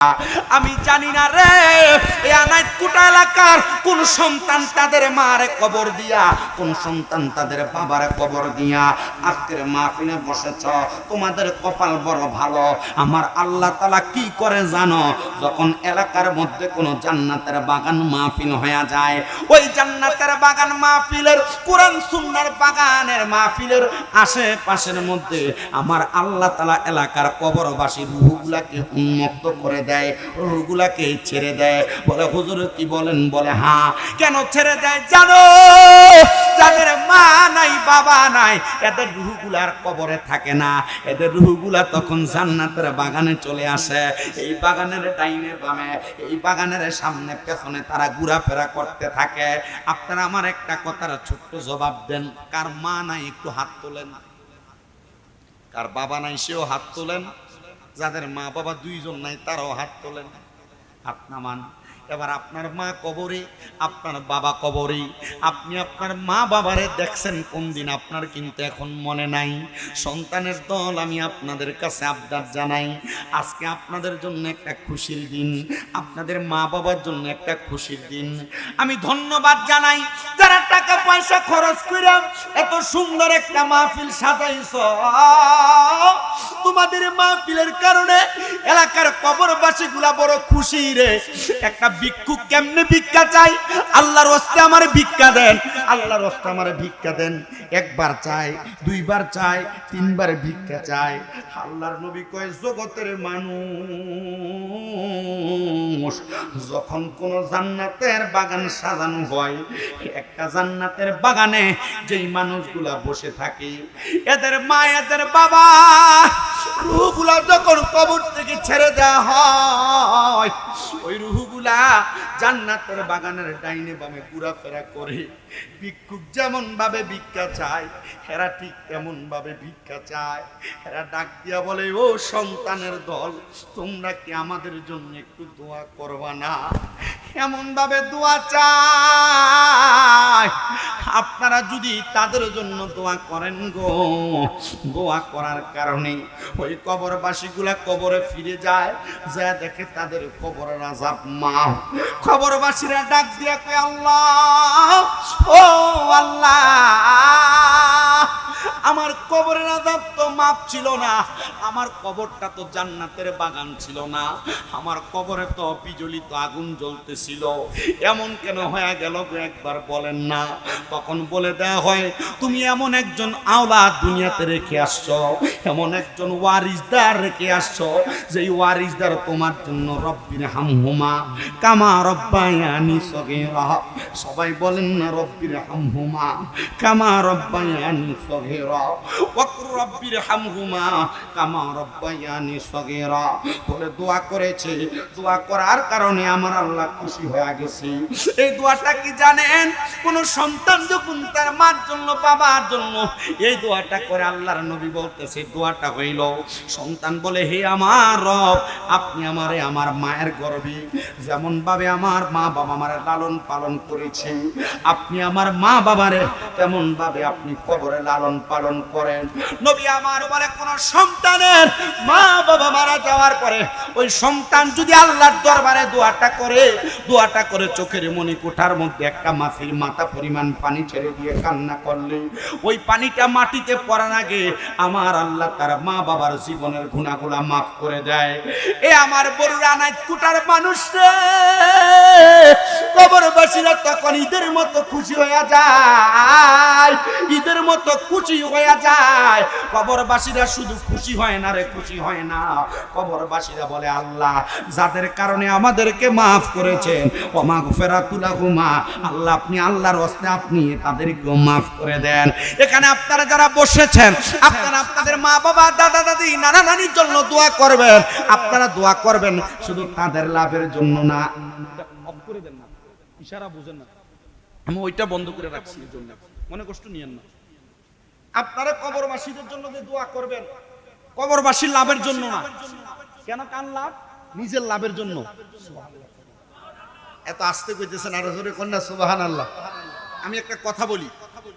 আমি জানি না রে এই আনাইতকুটা এলাকার কোন সন্তান তাদের মারে কবর দিয়া, কোন সন্তান তাদের বাবারে কবর দিয়া আজকের মাহফিলে বসেছ। তোমাদের কপাল বড় ভালো। আমার আল্লাহ তাআলা কি করে জানো? যখন এলাকার মধ্যে কোন জান্নাতের বাগান মাহফিল হয়ে যায়, ওই জান্নাতের বাগান মাহফিলের কোরআন সুন্নাহর বাগানের মাহফিলের আশেপাশের মধ্যে আমার আল্লাহ তাআলা এলাকার কবরবাসী রূহগুলাকে উন্মুক্ত করে দেয়, রূহগুলাকে ছেড়ে দেয়। বলে হুজুর কি বলেন? বলে হ্যাঁ। কেন ছেড়ে দেয় জানো? যাদের মা নাই বাবা নাই এদের রূহগুলার কবরে থাকে না, এদের রূহগুলা তখন জান্নাতের বাগানে চলে আসে। এই বাগানের ডাইনে বামে, এই বাগানের সামনে পেছনে তারা ঘোরাফেরা করতে থাকে। আপনারা আমার একটা কথার ছোট্ট জবাব দেন, কার মা নাই একটু হাত তোলেন, কার বাবা নাই সেও হাত তোলেন, যাদের মা বাবা দুইজন নাই তারাও হাত তোলেন, হাত নামান। এবার আপনার মা কবরে, আপনার বাবা কবরে, আপনি আপনার মা বাবারে দেখছেন কোন দিন আপনার কিন্তু এখন মনে নাই। সন্তানের দল, আমি আপনাদের কাছে আবদার জানাই, আজকে আপনাদের জন্য একটা খুশির দিন, আপনাদের মা বাবার জন্য একটা খুশির দিন। আমি ধন্যবাদ জানাই যারা টাকা পয়সা খরচ করে এত সুন্দর একটা মাহফিল সাজাইছ। তোমাদের মাহফিলের কারণে এলাকার কবরবাসীগুলা বড় খুশি রে। একটা ভিক্ষুক কেমনে ভিক্ষা চাই? আল্লাহর ওয়াস্তে আমারে ভিক্ষা দেন, আল্লাহর ওয়াস্তে আমারে ভিক্ষা দেন। একবার চাই, দুইবার চাই, তিনবার ভিক্ষা চাই। আল্লাহর নবী কয় জগতের মানুষ যখন কোন জান্নাতের বাগান সাজানো হয়, একটা জান্নাতের বাগানে যেই মানুষগুলা বসে থাকে, এদের মা এদের বাবা রূহগুলা যখন কবর থেকে ছেড়ে দেওয়া হয়, ওই রূহগুলা জান্নাতের বাগানের ডাইনে বামে ঘোরাফেরা করে। ভিক্ষুক যেমন ভাবে ভিক্ষা চায়, এরা ঠিক তেমন ভাবে ভিক্ষা চায়। এরা ডাক দিয়া বলে, ও সন্তানের দল, তোমরা কি আমাদের জন্য একটু দোয়া করবা না? এমন ভাবে দোয়া চায়। আপনারা যদি তাদের জন্য দোয়া করেন গো, দোয়া করার কারণে ওই কবরবাসীগুলা কবরে ফিরে যায়, যা দেখে তাদের কবরের আযাব মাফ। কবরবাসীরা ডাক দিয়া কয়, আল্লাহ, ও আল্লাহ, আমার কবরের আযাব তো মাপ ছিল না, আমার কবরটা তো জান্নাতের বাগান ছিল না, আমার কবরে তো বিজলিত আগুন জ্বলতেছিল, এমন কেন হয়ে গেল একবার বলেন না? তখন বলে দেওয়া হয়, তুমি এমন একজন আওলাদ দুনিয়াতে রেখে আসছো, এমন একজন ওয়ারিসদার রেখে আসছো, যেই ওয়ারিসদার তোমার জন্য রব্বির হামহুমা কামা রব্বায়ানি সগীরা। সবাই বলেন না রব্বির হামহুমা কামা রব্বায়ানি সগীরা, ওয়াকুর রব্বির হামহুমা কামা রব্বায়ানি সগীরা বলে দোয়া করেছে। দোয়া করার কারণে আমার আল্লাহ খুশি হয়ে গেছে। এই দোয়াটা কি জানেন? কোন সন্তান যখন তার মার জন্য বাবার জন্য এই দোয়াটা করে, আল্লাহর নবী বলতেছে দোয়াটা হইল, সন্তান বলে, হে আমার রব, আপনি আমারে আমার মায়ের গর্ভে যেমন ভাবে আমার মা বাবা আমারে লালন পালন করেছে, আপনি আমার মা বাবারে তেমন ভাবে আপনি কবরে লালন পালন করেন। নবী আমার বলে, কোন সন্তানের মা বাবা মারা যাওয়ার পরে ওই সন্তান যদি আল্লাহর দরবারে দোয়াটা করে চোখের মনি কোঠার মধ্যে একটা মাছের মাথা পরিমাণ পানি ছেড়ে দিয়ে কান্না করলে, ওই পানিটা মাটিতে পড়ার আগে আমার আল্লাহ তার মা বাবার জীবনের গুনাহগুলো মাফ করে দেয়। এ আমার বড়রা নাই কোঠার মানুষ রে, কবরবাসীরা তখন ঈদের মতো খুশি হয়ে যায়, ঈদের মতো খুশি হয়ে যায়। কবরবাসীরা শুধু খুশি হয় না রে, খুশি হয় না, কবরবাসীরা বলে, আল্লাহ যাদের কারণে আমাদেরকে মাফ করেছেন, ওয়া মাগফিরাতুল লাহুমা, আল্লাহ আপনি আল্লাহর ওয়াস্তে আপনি তাদেরকেও মাফ করে দেন। এখানে আপনারা যারা বসেছেন, আপনারা আপনাদের মা বাবা দাদা দাদি নানা নানির জন্য দোয়া করবেন। আপনারা দোয়া করবেন শুধু তাদের লাভের জন্য না। অফ করে দেন না, ইশারা বুঝেন না, আমি ওইটা বন্ধ করে রাখছি এর জন্য, মনে কষ্ট নিয়েন না। আপনারা কবরবাসীদের জন্য যে দোয়া করবেন, কবরবাসীর লাভের জন্য না। কেন কার লাভ? নিজের লাভের জন্য। এত আস্তে কইতেছেন, আরো জোরে কন্যা সুবহানাল্লাহ। আমি একটা কথা বলি,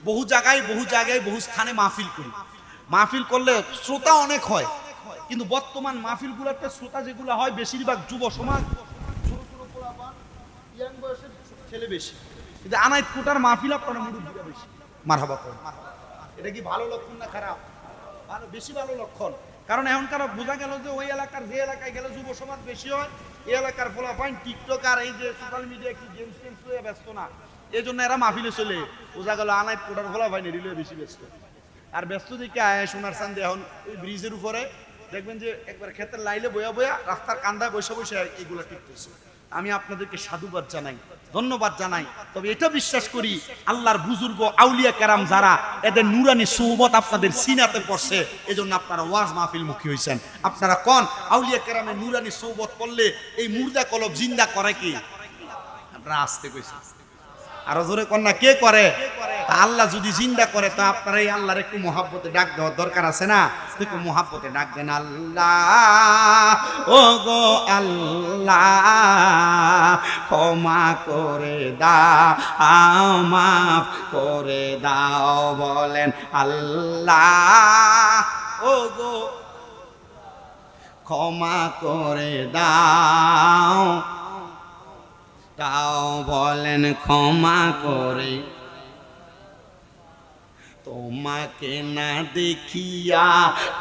বহু জায়গায় বহু স্থানে মাহফিল করি। মাহফিল করলে শ্রোতা অনেক হয়, কিন্তু বর্তমান মাহফিলগুলোতে শ্রোতা যেগুলো হয় বেশিরভাগ যুব সমাজ, ছোট ছোট পোলাপান, ইয়াং বয়সের ছেলে বেশি, কিন্তু আনাইত কোটার মাহফিল আপনারা মুরব্বীরা বেশি। মারহাবা করেন। এটা কি ভালো লক্ষণ না খারাপ? ভালো, বেশি ভালো লক্ষণ। কারণ এখনকার বোঝা গেল যে ওই এলাকার যে এলাকায় গেলে যুব সমাজ বেশি হয়, এই এলাকার পোলাপান টিকটক আর এই যে সোশ্যাল মিডিয়া কি গেমস টেমস হয়ে ব্যস্ত না, এই জন্য এরা মাহফিলে চলে। বোঝা গেল আনাইত কোটার পোলাপান এরিলে বেশি ব্যস্ত। আর ব্যস্ত দিকে আয় সোনার চান্দে এখন ওই ব্রিজের উপরে দেখবেন যে একবার ক্ষেতের লাইলে বয়া বয়া রাস্তার কান্দায় বসে বসে এগুলো টিকতেছে। আমি আপনাদেরকে সাধুবাদ জানাই, ধন্যবাদ জানাই। তবে এটা বিশ্বাস করি আল্লাহর বুজুর্গ আউলিয়া কেরাম যারা, এদের নুরানি সুহবত আপনাদের সিনাতে পড়ছে, এজন্য আপনারা ওয়াজ মাহফিল মুখী হয়েছেন। আপনারা কোন আউলিয়া কেরামের নুরানি সুহবত পড়লে এই মুর্দা কলব জিন্দা করে কি? আপনারা আসতে কইছেন, আরো জোরে কন্যা কে করে? আল্লাহ যদি জিন্দা করে তো আপনারা এই আল্লাহর একটু মহাব্বতে ডাক দেওয়ার দরকার আছে না? একটু মহাব্বতে ডাক দেন, আল্লাহ ও গো আল্লাহ ক্ষমা করে দাও, মাফ করে দাও, বলেন আল্লাহ ও গো ক্ষমা করে দাও, তাও বলেন ক্ষমা করে। তোমাকে না দেখিয়া,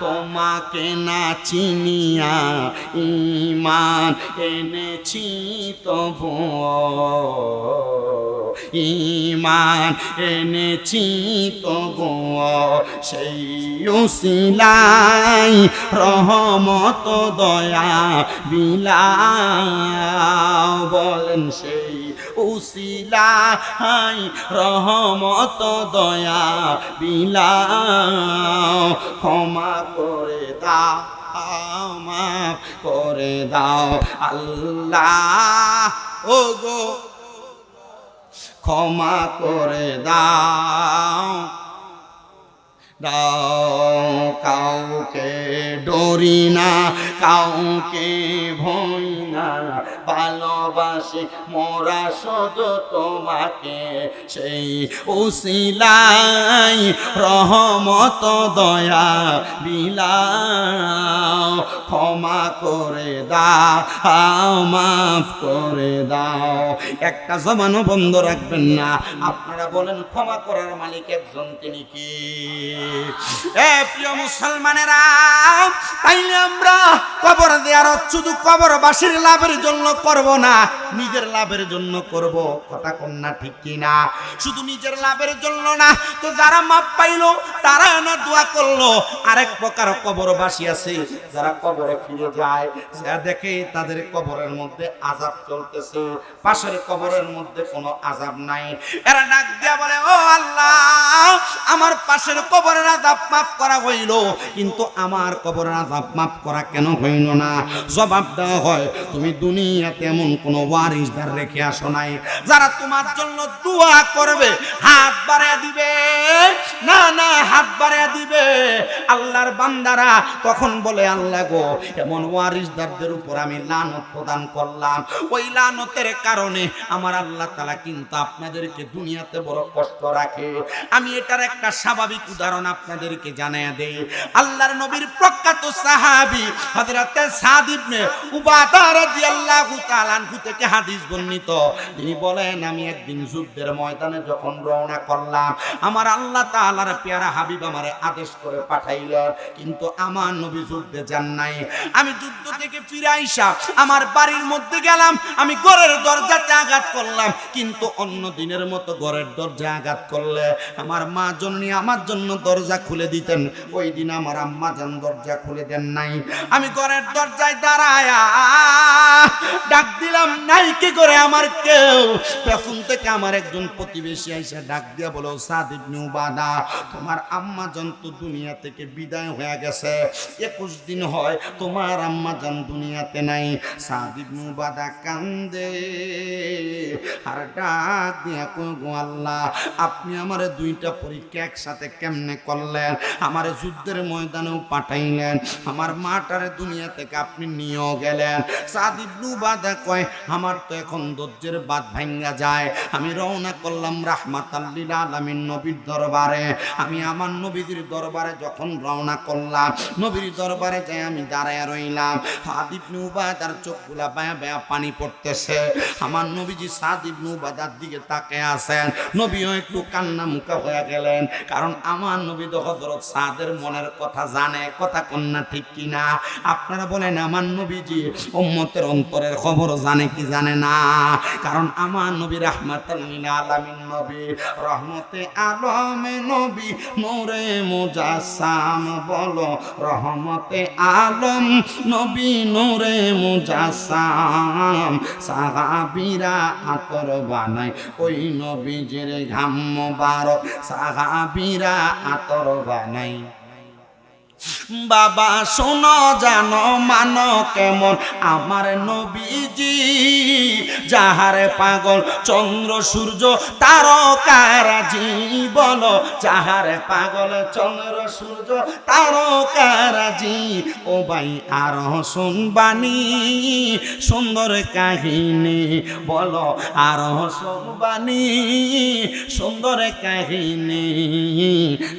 তোমাকে না চিনিয়া ঈমান এনেছি তবু, ঈমান এনেছি তবু, সেই উসিলাই রহমত দয়া বিলাও, বলেন সেই উসিলাই রহমত দয়া বিলাও, ক্ষমা করে দাও, মাফ করে দাও, আল্লাহ ও গো ক্ষমা করে দাও, দাও। কাউকে ডরি না, কাউকে ভয় না, ভালোবাসি মোরা শুধু তোমাকে, সেই উসিলাই রহমত দয়া বিলাও, ক্ষমা করে দাও, মাফ করে দাও। একটা জবানও বন্ধ রাখবেন না। আপনারা বলেন ক্ষমা করার মালিক একজন, তিনি কি? প্রিয় মুসলমানেরা, তাইলে আমরা কবর জিয়ারত শুধু কবরবাসীর লাভের জন্য করব না, নিজের লাভের জন্য করব। কথা কোন না ঠিক কি না? শুধু নিজের লাভের জন্য না, তো যারা মাপ পাইলো তারা না দোয়া করলো। আরেক প্রকার কবরবাসী আছে যারা কবরে ফিরে যায়, যা দেখে তাদের কবরের মধ্যে আযাব চলতেছে, পাশের কবরের মধ্যে কোনো আযাব নাই। এরা ডাক দিয়া বলে, ও আল্লাহ আমার পাশের কবরের আযাব মাফ করা হইল, কিন্তু আমার কবরের আযাব মাফ করা কেন হইল না? জবাব দেওয়া হয়, তুমি দুনিয়াতে এমন কোন ওয়ারিসদার রেখে আসো নাই যারা তোমার জন্য দোয়া করবে, হাত বাড়িয়ে দিবে। না না, হাত বাড়িয়ে দিবে আল্লাহর বান্দারা। তখন বলে, আল্লাহ গো এমন ওয়ারিসদারদের উপর আমি লানত প্রদান করলাম, ওই লানতের কারণে আমার আল্লাহ তাআলা কিন্তু আপনাদেরকে দুনিয়াতে বড় কষ্ট রাখে। আমি এটার একটা স্বাভাবিক উদাহরণ আপনাদেরকে জানায়া দেই। আল্লাহর নবীর প্রখ্যাত সাহাবী হযরত সাদ ইবনে উবাদা রাদিয়াল্লাহু তাআলা আনহু থেকে হাদিস বর্ণিত। তিনি বলেন, আমি একদিন যুদ্ধের ময়দানে যখন রওনা করলাম, আমার আল্লাহ তাআলার পেয়ারা হাবিব আমারে আদেশ করে পাঠাইলেন, কিন্তু আমার নবী যুদ্ধে যান নাই। আমি যুদ্ধ থেকে ফিরে আইসা আমার বাড়ির মধ্যে গেলাম, আমি ঘরের দরজাতে আঘাত করলাম, কিন্তু অন্য দিনের মতো ঘরের দরজায় আঘাত করলে আমার মা জননী আমার জন্য দরজা খুলে দিতেন, ওই দিন আমার আম্মা জান দরজা খুলে দেন নাই। আমি ঘরের দরজায় দাঁড়ায়া ডাক দিলাম, নাই কি করে আমার কেউ। পেছন থেকে আমার একজন প্রতিবেশী এসে ডাক দিয়া বলো, সাদ ইবনে উবাদা তোমার আম্মা জান তো দুনিয়া থেকে বিদায় হয়ে গেছে, 21 দিন হয় তোমার আম্মা জান দুনিয়াতে নাই। সাদ ইবনে উবাদা কান্দে আর ডাক দিয়া কই, গো আল্লাহ আপনি আমারে দুইটা পরীক্ষা একসাথে কেমনে করলেন? আমারে যুদ্ধের ময়দানেও পাঠাইলেন, আমার মাটারে দুনিয়া থেকে আপনি নিয়েও গেলেন। সাদ ইবনে উবাদা কয়, আমার তো এখন ধৈর্যের বাঁধ ভাঙ্গা যায়। আমি রওনা করলাম রাহমাতাল লিল আলামিন নবীর দরবারে। আমি আমার নবীজির দরবারে যখন রওনা করলাম, নবীর দরবারে যাই আমি দাঁড়ায় রইলাম। সাদ ইবনে উবাদার চোখগুলা বায়া বায়া পানি পড়তেছে। আমার নবীজি সাদ ইবনে উবাদার দিকে তাকিয়ে আছেন। নবীও একটু কান্না মুখা হয়ে গেলেন, কারণ আমার নবী তো হযরত সাদের মনের কথা জানে। কথা কন্যা ঠিক কিনা? আপনারা বলেন আমার নবীজি উম্মতের অন্তরের খবর জানে কি জানে না? কারণ আমার নবী রাহমাতাল লিল আলামিন নবী, রহমতে আলমে নবী, নূরে মুজাসসাম। বলো রহমতে আলম নবী, নূরে মুজাসসাম। সাহাবীরা আতর বানায় ওই নবীজির ঘাম মোবারক, সাহাবীরা আতর বানায়। বাবা শোনো জানো মানো কেমন আমার নবীজি, যাহার পাগল চন্দ্র সূর্য তারকারাজি। বলো যাহার পাগল চন্দ্র সূর্য তারকারাজি। ও ভাই আর শুনবানি সুন্দর কাহিনী, বলো আর শুনবানি সুন্দর কাহিনী।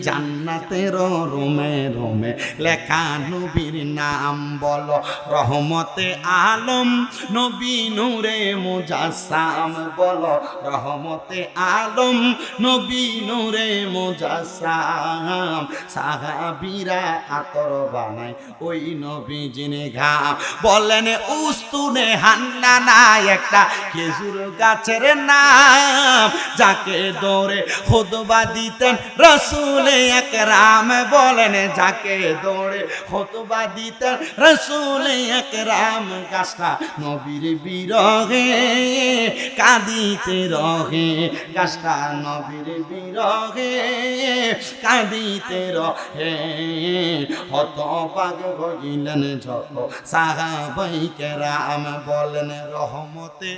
জান্নাতের রুমে রুমে লেখা নবীর নাম, বলো রহমতে আলম নবী, নূরে মুজাসসাম। বলো রহমতে আলম নবী, নূরে মুজাসসাম। সাহাবীরা আতর বানায় ওই নবীজির ঘাম। বলেন উস্তুনে হান্নানা একটা খেজুর গাছের নাম, যাকে দৌড়ে খুতবা দিতেন রাসূল আকরাম। বলেন যাকে দৌড়ে খুতবা দিতেন রাসূল আকরাম। গাছটা নবীর বিরহে কাঁদিতে রহে, গাছটা নবীর বিরহে কাঁদিতে রহে। হতবাক হইলেন যত সাহাবায়ে কেরাম। বলেন রহমতে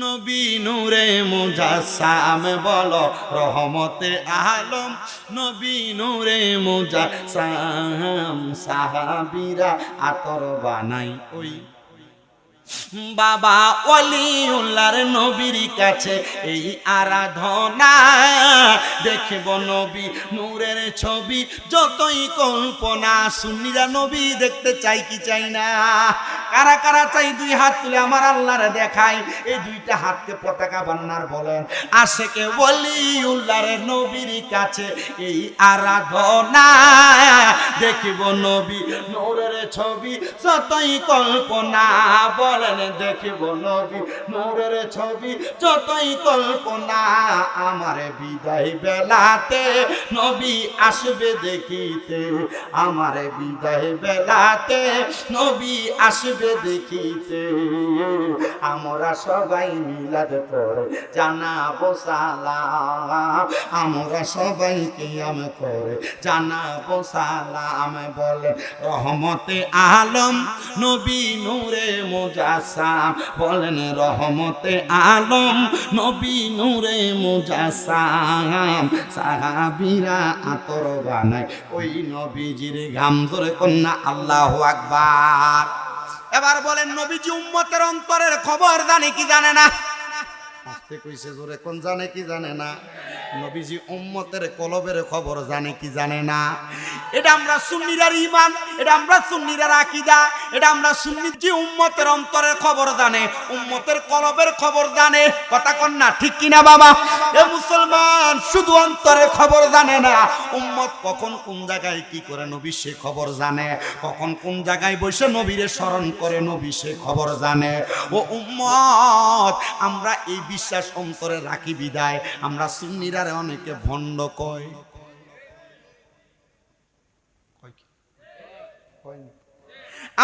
নবী, নূরে মুজাসসাম। বলো রহমতে আলম নবী, নূরে মুজাসসাম। সাহাবীরা আতর বানাই ওই বাবা ওলিউল্লাহর নবীর কাছে এই আরাধনা। দেখব নবী নূরের ছবি যতই কল্পনা। সুন্নিরা নবী দেখতে চাই কি চাই না? কারা কারা চাই? দুই হাত তুলে আমার আল্লাহরে দেখাই। এই দুইটা হাতকে পতাকা বানার বলেন। আশেকে ওলিউল্লাহর নবীর কাছে এই আরাধনা। দেখব নবী নূরের ছবি যতই কল্পনা। বলেন দেখিব নবী নূরের ছবি যতই কল্পনা। আমার বিদায় বেলাতে নবী আসবে দেখিতে, আমার বিদায় বেলাতে নবী আসবে দেখিতে। আমরা সবাই মিলাদ পড়ে জানাবো সালাম, আমরা সবাই কিয়াম করে জানাবো সালাম। বলে রহমতে আলম নবী, নূরে মুজাসসাম। বলেন রহমতে আলম নবী, নূরে মুজাসসাম। সাহাবীরা আতর বানায় ওই নবীজির ঘাম। ধরে কন্যা আল্লাহু আকবার। এবার বলেন নবীজি উম্মতের অন্তরের খবর জানে কি জানে না? আস্তে কইছে জোরে কোন জানে কি জানে না? নবীজি উম্মতের কলবের খবর জানে কি জানে না? এটা আমরা সুন্নিরার ঈমান, এটা আমরা সুন্নিরার আকীদা, এটা আমরা সুন্নির যে উম্মতের অন্তরের খবর জানে, উম্মতের কলবের খবর জানে। কথা কন না ঠিক কিনা বাবা? এ মুসলমান শুধু অন্তরের খবর জানে না, উম্মত কখন কোন জায়গায় কি করে নবী সে খবর জানে, কখন কোন জায়গায় বসে নবীরে স্মরণ করে নবী সে খবর জানে। ও উম্মত, আমরা এই বিশ্বাস অন্তরে রাখি বিদায় আমরা সুন্নিরারে অনেকে ভণ্ড কয়।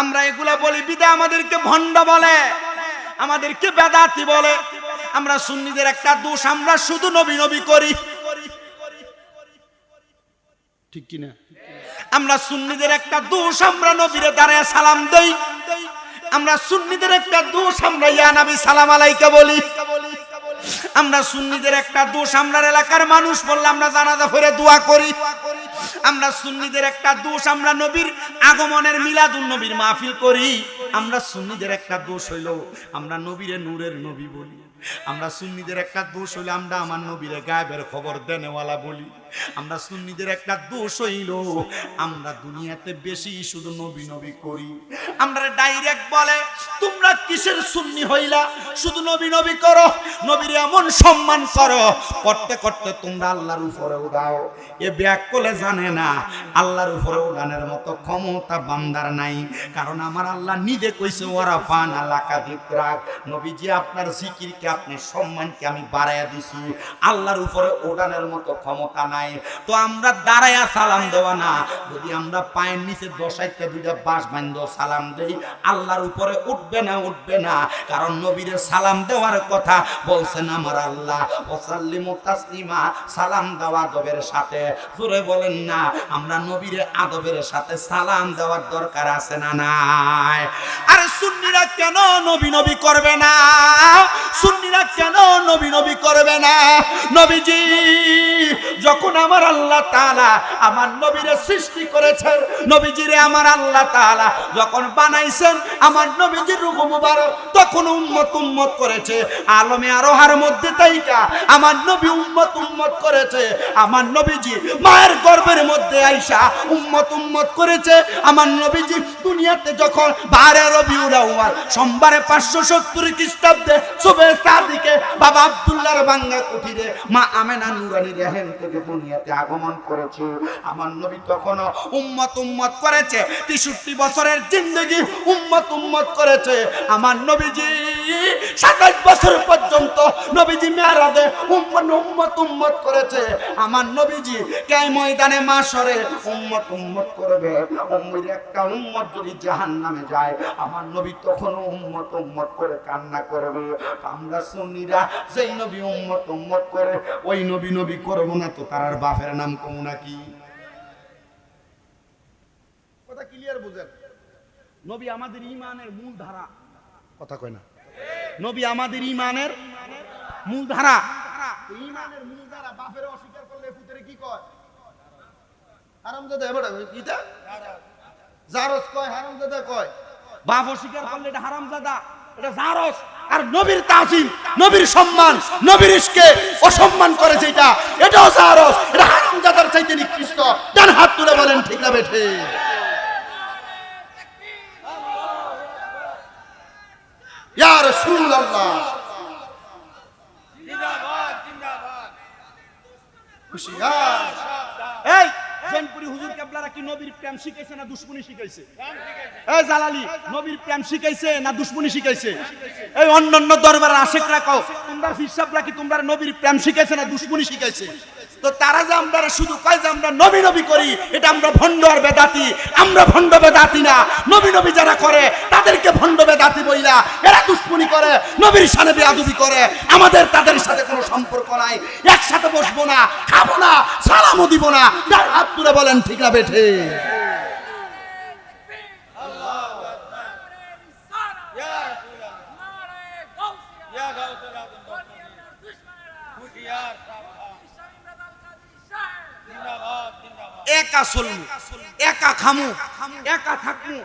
আমরা এগুলা বলি বিদায় আমাদেরকে ভণ্ড বলে, আমাদেরকে বেদাতি বলে। আমরা সুন্নিদের একটা দোষ, আমরা শুধু নবী নবী করি। ঠিক কিনা? আমরা সুন্নিদের একটা দোষ, আমরা নবীরে দাঁড়ায় সালাম দেই। আমরা সুন্নিদের একটা দোষ, আমরা ইয়া নবী সালাম আলাইকা বলি। আমরা সুন্নিদের একটা দোষ, আমরা এলাকার মানুষ বললে আমরা জানাজা পড়ে দোয়া করি। আমরা সুন্নিদের একটা দোষ, আমরা নবীর আগমনের মিলাদুন নবীর মাহফিল করি। আমরা সুন্নিদের একটা দোষ হইল আমরা নবীরে নূরের নবী বলি। আমরা সুন্নিদের একটা দোষ হইল আমরা আমার নবীরে গায়েবের খবর দেনেওয়ালা বলি। আমরা সুন্নিদের একটা দোষ হইল আমরা দুনিয়াতে বেশি শুধু নবী নবী করি। আমরা ডাইরেক্ট বলে তোমরা কিসের সুন্নি হইলা, শুধু নবী নবী করো, নবীর এমন সম্মান করো, করতে করতে তোমরা আল্লাহর উপরে উড়াও। এ ব্যাককলে জানে না আল্লাহর উপরে উড়ানোর মতো ক্ষমতা বান্দার নাই। কারণ আমার আল্লাহ নিজে কইছে ওরা ফান আলাকা যিকরাক, নবীজি আপনার জিকিরকে আপনার সম্মানকে আমি বাড়াইয়া দিছি, আল্লাহর উপরে উড়ানোর মতো ক্ষমতা নাই। তো আমরা দাঁড়াইয়া সালাম দেওয়া না, যদি আমরা পায়ের নিচে দশাইতে দুইটা বাঁশ বান্ধ সালাম দেই আল্লাহর উপরে উঠবে না, উঠবে না। কারণ নবীরে সালাম দেওয়ার কথা বলছেন আমার আল্লাহ, ওয়াসাল্লিমু তাসলিমা, সালাম দেওয়া আদবের সাথে। জোরে বলেন না, আমরা নবীরে আদবের সাথে সালাম দেওয়ার দরকার আছে না নাই? আরে সুন্নিরা কেন নবী নবী করবে না? সুন্নিরা কেন নবী নবী করবে না? নবীজি যখন আমার আল্লাহ তাআলা আমার নবীরে সৃষ্টি করেছেন, নবীজিরে আমার আল্লাহ তাআলা যখন বানাইছেন, আমার নবীজির রূহ মুবারক তখন উম্মত উম্মত করেছে। আলমে আরোহার মধ্যে তাইকা আমার নবী উম্মত উম্মত করেছে। আমার নবীজি মায়ের গর্ভের মধ্যে আইসা উম্মত উম্মত করেছে। আমার নবীজি দুনিয়াতে যখন 12 রবিউল আউয়াল সোমবারে 570 খ্রিস্টাব্দে সুবে সাদিকে বাবা আব্দুল্লাহর বাঙ্গা কুঠিরে মা আমেনা নুরানী রেহেম থেকে দুনিয়াতে আগমন করেছে। আমার নবী তখন উম্মত উম্মত করেছে। 63 বছরের জিন্দেগি উম্মত উম্মত করেছে। আমার নবীজি 27 বছর পর্যন্ত নবীজি মেরাজে উম্মত উম্মত করেছে। আমার নবীজি কাই ময়দানে মাশরে উম্মত উম্মত করবে। উম্মতের একটা উম্মত যদি জাহান্নামে যায় আমার নবী তখন উম্মত উম্মত করে কান্না করবে। আমরা সুন্নিরা যেই নবী উম্মত উম্মত করে ওই নবী নবী করব না তো তার বাপের নাম কম নাকি? কথা ক্লিয়ার বুঝেন? নবী আমাদের ঈমানের মূল ধারা। কথা কয় না? নবী আমাদের ঈমানের মূল ধারা। ঈমানের মূল ধারা বাপের অস্বীকার করলে পুত্রে কি কয়? হারামজাদা। এবারে কিটা জারজ কয়, হারামজাদা কয়। বাপ অস্বীকার করলে এটা হারামজাদা, এটা জারজ। আর নবীর তাজিম, নবীর সম্মান, নবীর ইশকে অসম্মান করেছে, এটা এটাও জারজ, এটা হারামজাদার চাইতে নিকৃষ্ট। ডান হাত তুলে বলেন ঠিক না বেঠে? ইয়া রাসূলুল্লাহ, জিন্দাবাদ জিন্দাবাদ, হুশিয়ার। এই জৈনপুরি হুজুর কেবলারা কি নবীর প্রেম শিখাইছে না দুশমনি শিখাইছে? এই জালালি নবীর প্রেম শিখাইছে না দুশমনি শিখাইছে? এই অন্যান্য দরবারের আশেকরা কও তোমরা হিসাবরা কি তোমরা নবীর প্রেম শিখাইছে না দুশমনি শিখাইছে? তো তারা যে আমরা শুধু কয় যে আমরা নবী নবী করি, এটা আমরা ভণ্ড আর বেদাতি। আমরা ভণ্ড বেদাতি না। নবী নবী যারা করে তাদেরকে ভণ্ড বেদাতি বইলা এরা দুশমনি করে, নবীর শানে বেয়াদবি করে। আমাদের তাদের সাথে কোনো সম্পর্ক নাই। একসাথে বসবো না, খাবো না, সালামও দিব না। তার হাত তুলে বলেন ঠিক না বেঠে? একা চলমু, একা খামু, একা থাকমু,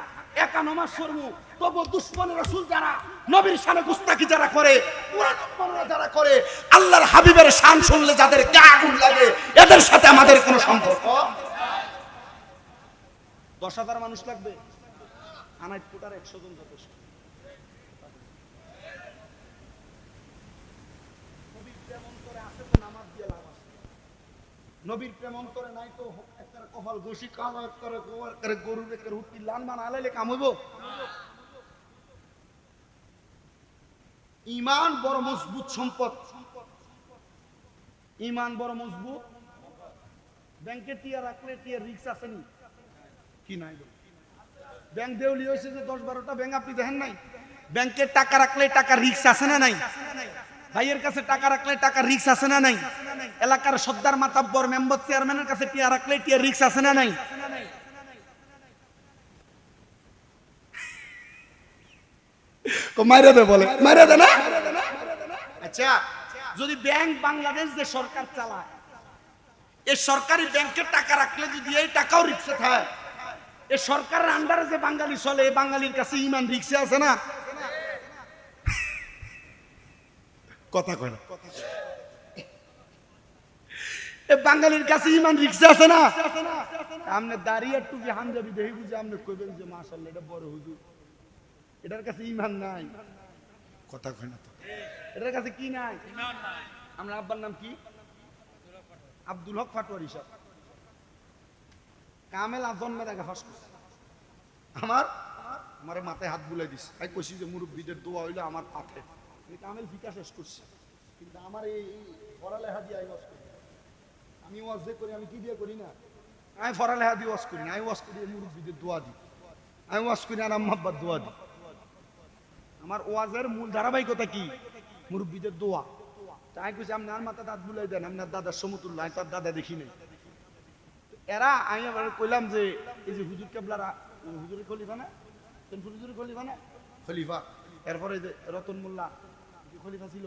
একা নামাজ পড়মু, তবু দুশমনের রাসূল যারা নবীর শানে গুস্তাখি যারা করে, পুরানো যারা করে, আল্লাহর হাবিবের শান শুনলে যাদের গা আগুন লাগে, এদের সাথে আমাদের কোনো সম্পর্ক। 10,000 মানুষ লাগবে, আনাই ফুটার 100 জন যথেষ্ট। নবীর প্রেম অন্তরে আছে তো নামাজ দিয়ে লাভ আছে। নবীর প্রেম অন্তরে নাই তো একটা কপাল ঘষি কালো করে গরুর একটা রুটি লান মান আলাইলে কাম হইব? ঈমান বড় মজবুত সম্পদ। ঈমান বড় মজবুত। ব্যাংকে টিয়া রাখলে টিয়া রিস্ক আছে নি? কি নাই? ব্যাংক দেউলি হয়েছে যে 10-12টা ব্যাংক আপনি দেখেন নাই? ব্যাংকে টাকা রাখলে টাকা রিস্ক আছে না নাই? ভাইয়ের কাছে টাকা রাখলে টাকা রিস্ক আছে না নাই? এলাকার সর্দার মাতাব্বর মেম্বার চেয়ারম্যানের কাছে টিয়া রাখলে টিয়া রিস্ক আছে না নাই? মাইরা দে বলে, মাইরা দে না? আচ্ছা, যদি ব্যাংক বাংলাদেশ যে সরকার চালায় এই সরকারি ব্যাংকে টাকা রাখলে যদি এই টাকাও রিক্সা থাকে, এই সরকারের আন্ডারে যে বাঙালি চলে, এই বাঙালির কাছে ইমান রিক্সা আছে না? কথা কয় না, এই বাঙালির কাছে ইমান রিক্সা আছে না? আপনি দাঁড়িয়ে টুপি হামজাবি দেখি বুঝে আপনি কইবেন যে মাশাআল্লাহ এটা বড় হুজুর, এটার কাছে ইমান নাই। কথা কয় না তো, এটার কাছে কি নাই? ইমান নাই। আমার আব্বার নাম কি? আব্দুল হক পাটোয়ারি সাহেব। কামেল জন্মের আগে হস করছে। আমার মাথায় হাত বুলাই দিছে। আমি কইছি যে মুরব্বীদের দোয়া হইলো আমার পাথে। আমি কামেল ফিকা শেষ করছি, কিন্তু আমার এই পড়ালেখা দিয়ে আমি ওয়াজ করি। আমি ওয়াজ যে করি, আমি কি দিয়ে করি না, আমি পড়ালেখা দিয়ে ওয়াজ করি না। আমি ওয়াজ করি মুরব্বীদের দোয়া দিই, আমি ওয়াজ করি আর আম্মা আব্বার দোয়া দিই। আমার ওয়াজের মূল ধারাবাহিকতা কি? মুরব্বীদের দোয়া। তাই কইছি আপনি আর মাথা দাঁত বুলাই দেন, আপনার দাদার সমতুল্য, আমি তার দাদা দেখি নাই। এরা আমি আবার কইলাম যে এই যে হুজুর কেবলারা, হুজুরের খলিফা না, হুজুরের খলিফা না, খলিফা। এরপরে যে রতন মোল্লা খলিফা ছিল,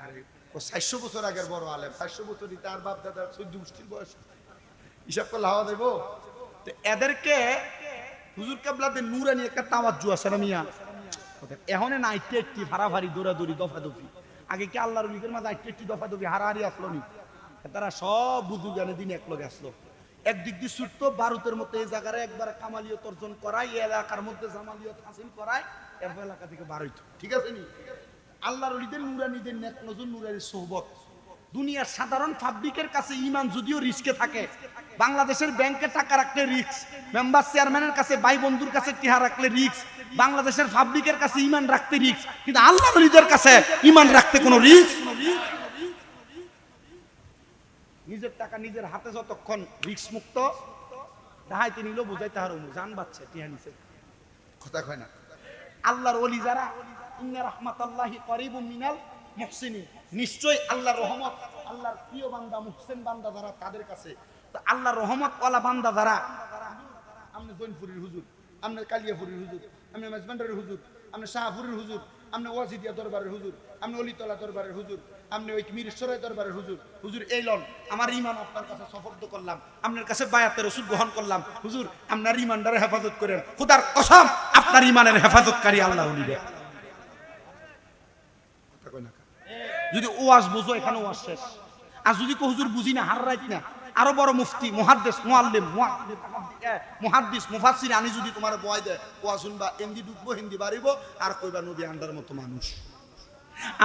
আরে ও 400 বছর আগের বড় আলেম, 400 বছরই তার বাপ দাদার 14 গোষ্ঠীর বয়স, হিসাব করলে হাওয়া দেব। তো এদেরকে হুজুর কেবলাদের নূরানি একটা তাওয়াজ্জু আছে না মিয়া, এখন না একটি হারাহারি দৌড়াদৌড়ি দফাদফি। আগে কি আল্লাহর ওলিদের মাঝে একটি দফাদফি হারাহারি আসলো নি? তারা সব বুঝু জ্ঞানে দিন এক লগে আসলো। একদিক দিয়ে ছুটতো বারুতের মতো এই জায়গায় একবার কামালিয়ত অর্জন করায়, এই এলাকার মধ্যে জামালিয়ত হাসিল করায়, এরপর এলাকা থেকে বার হইতো। ঠিক আছে নি? আল্লাহর ওলিদের নূরানিদের নেক নজর নূরানির সোহবত। দুনিয়ার সাধারণ পাবলিকের কাছে ইমান যদিও রিস্কে থাকে, বাংলাদেশের ব্যাংকে টাকা রাখলে রিস্ক, মেম্বার চেয়ারম্যানের কাছে ভাই বন্ধুর কাছে টিহা রাখলে রিস্ক, বাংলাদেশের পাবলিকের কাছে ইমান রাখতে রিস্ক, কিন্তু আল্লাহর ওলিদের কাছে ইমান রাখতে কোনো রিস্ক। নিজের টাকা নিজের হাতে যতক্ষণ রিস্ক মুক্ত, ডাহাইতে নিল বুঝাইতে হারো জান বাচ্চা টিহা নিছে। কথা কয় না? আল্লাহর ওলি যারা, ইন্না রাহমাতাল্লাহি করিবুম মিনাল মুহসিনিন, নিশ্চয়ই আল্লাহর রহমত, আল্লাহর প্রিয় বান্দা মুহসিন বান্দা যারা, তাদের কাছে। তো আল্লাহর রহমত ওয়ালা বান্দা যারা, আপনি জৈনপুরীর হুজুর, আপনি কালিয়াপুরীর হুজুর, আপনি মেজবান্ডারের হুজুর, আপনি শাহপুরের হুজুর, আপনি ওয়াজিদিয়া দরবারের হুজুর, আপনি অলিতলা দরবারের হুজুর, আপনি ওই মিরসরাই দরবারের হুজুর, হুজুর এই লন আমার ইমান আপনার কাছে সফর্দ করলাম, আপনার কাছে বায়াতের রসুল গ্রহণ করলাম, হুজুর আপনার ইমানদারে হেফাজত করেন, খোদার কসম আপনার ইমানের হেফাজতকারী আল্লাহ ওলিরা। যদি ওয়াজ বুঝো এখানে ওয়াজ শেষ। আর যদি কো হুজুর বুঝি না, হার রাইত না, আরো বড় মুফতি, মুহাদ্দিস, মুআল্লিম, মুহাদ্দিস, মুফাসসির আনি যদি তোমার বয় দেয়, ওয়াজ শুনবা, হিন্দি ঢুকবো, হিন্দি বাড়িব, আর কইবা নবী আন্ডার মতো মানুষ।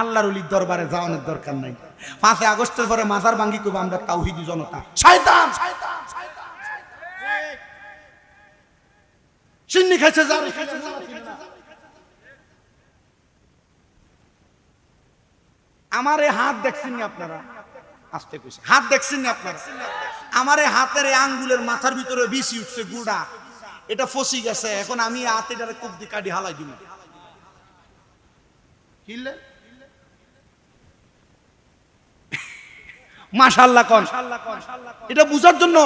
আল্লাহর ওলির দরবারে যাওয়ানোর দরকার নাই। 5 আগস্টের পরে মাজার ভাঙ্গি কইবা আমরা তাওহীদি জনতা। শয়তান চিন্নি খাইছে যার আমার এই হাত দেখছেন না আপনারা? আস্তে কইছে, হাত দেখছেন না আপনারা? আমার এই হাতের এই আঙ্গুলের মাথার ভিতরে বিসি উঠছে গুড়া, এটা ফসি গেছে। এখন আমি হাতেটারে কুপ দি কাটি হালাই দিব। কিলে মাশাআল্লাহ কোন, এটা বুঝার জন্য।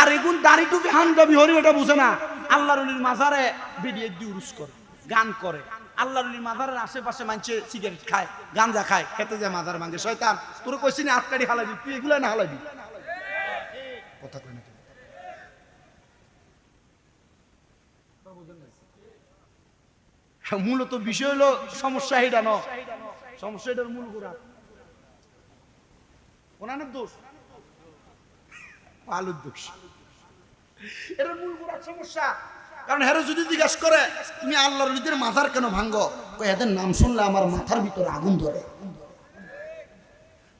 আর এগুন দাড়ি টুপি হামজাবি হরি এটা বুঝে না। আল্লাহর ওলির মাজারে ভিডিও দি উরুস করে, গান করে। আল্লাহর ওলির মাজারের আশেপাশে মানুষে সিগারেট খায়, গাঞ্জা খায়, খেতে যায় মাজার ভাঙে। শয়তান তোর কইছি না আটকাড়ি হালাবি, তুই এগুলা না হালাবি। কথা কই না মূলত বিষয় হলো সমস্যা এটা ন, সমস্যা এটার মূল গোড়া ওনার দোষ, আলুর দোষ, এটার মূল গোড়ার সমস্যা। কারণ হেরো যদি জিজ্ঞাসা করে তুমি আল্লাহর ওলিদের মাথার কেন ভাঙ্গো, এদের নাম শুনলে আমার মাথার ভিতরে আগুন ধরে।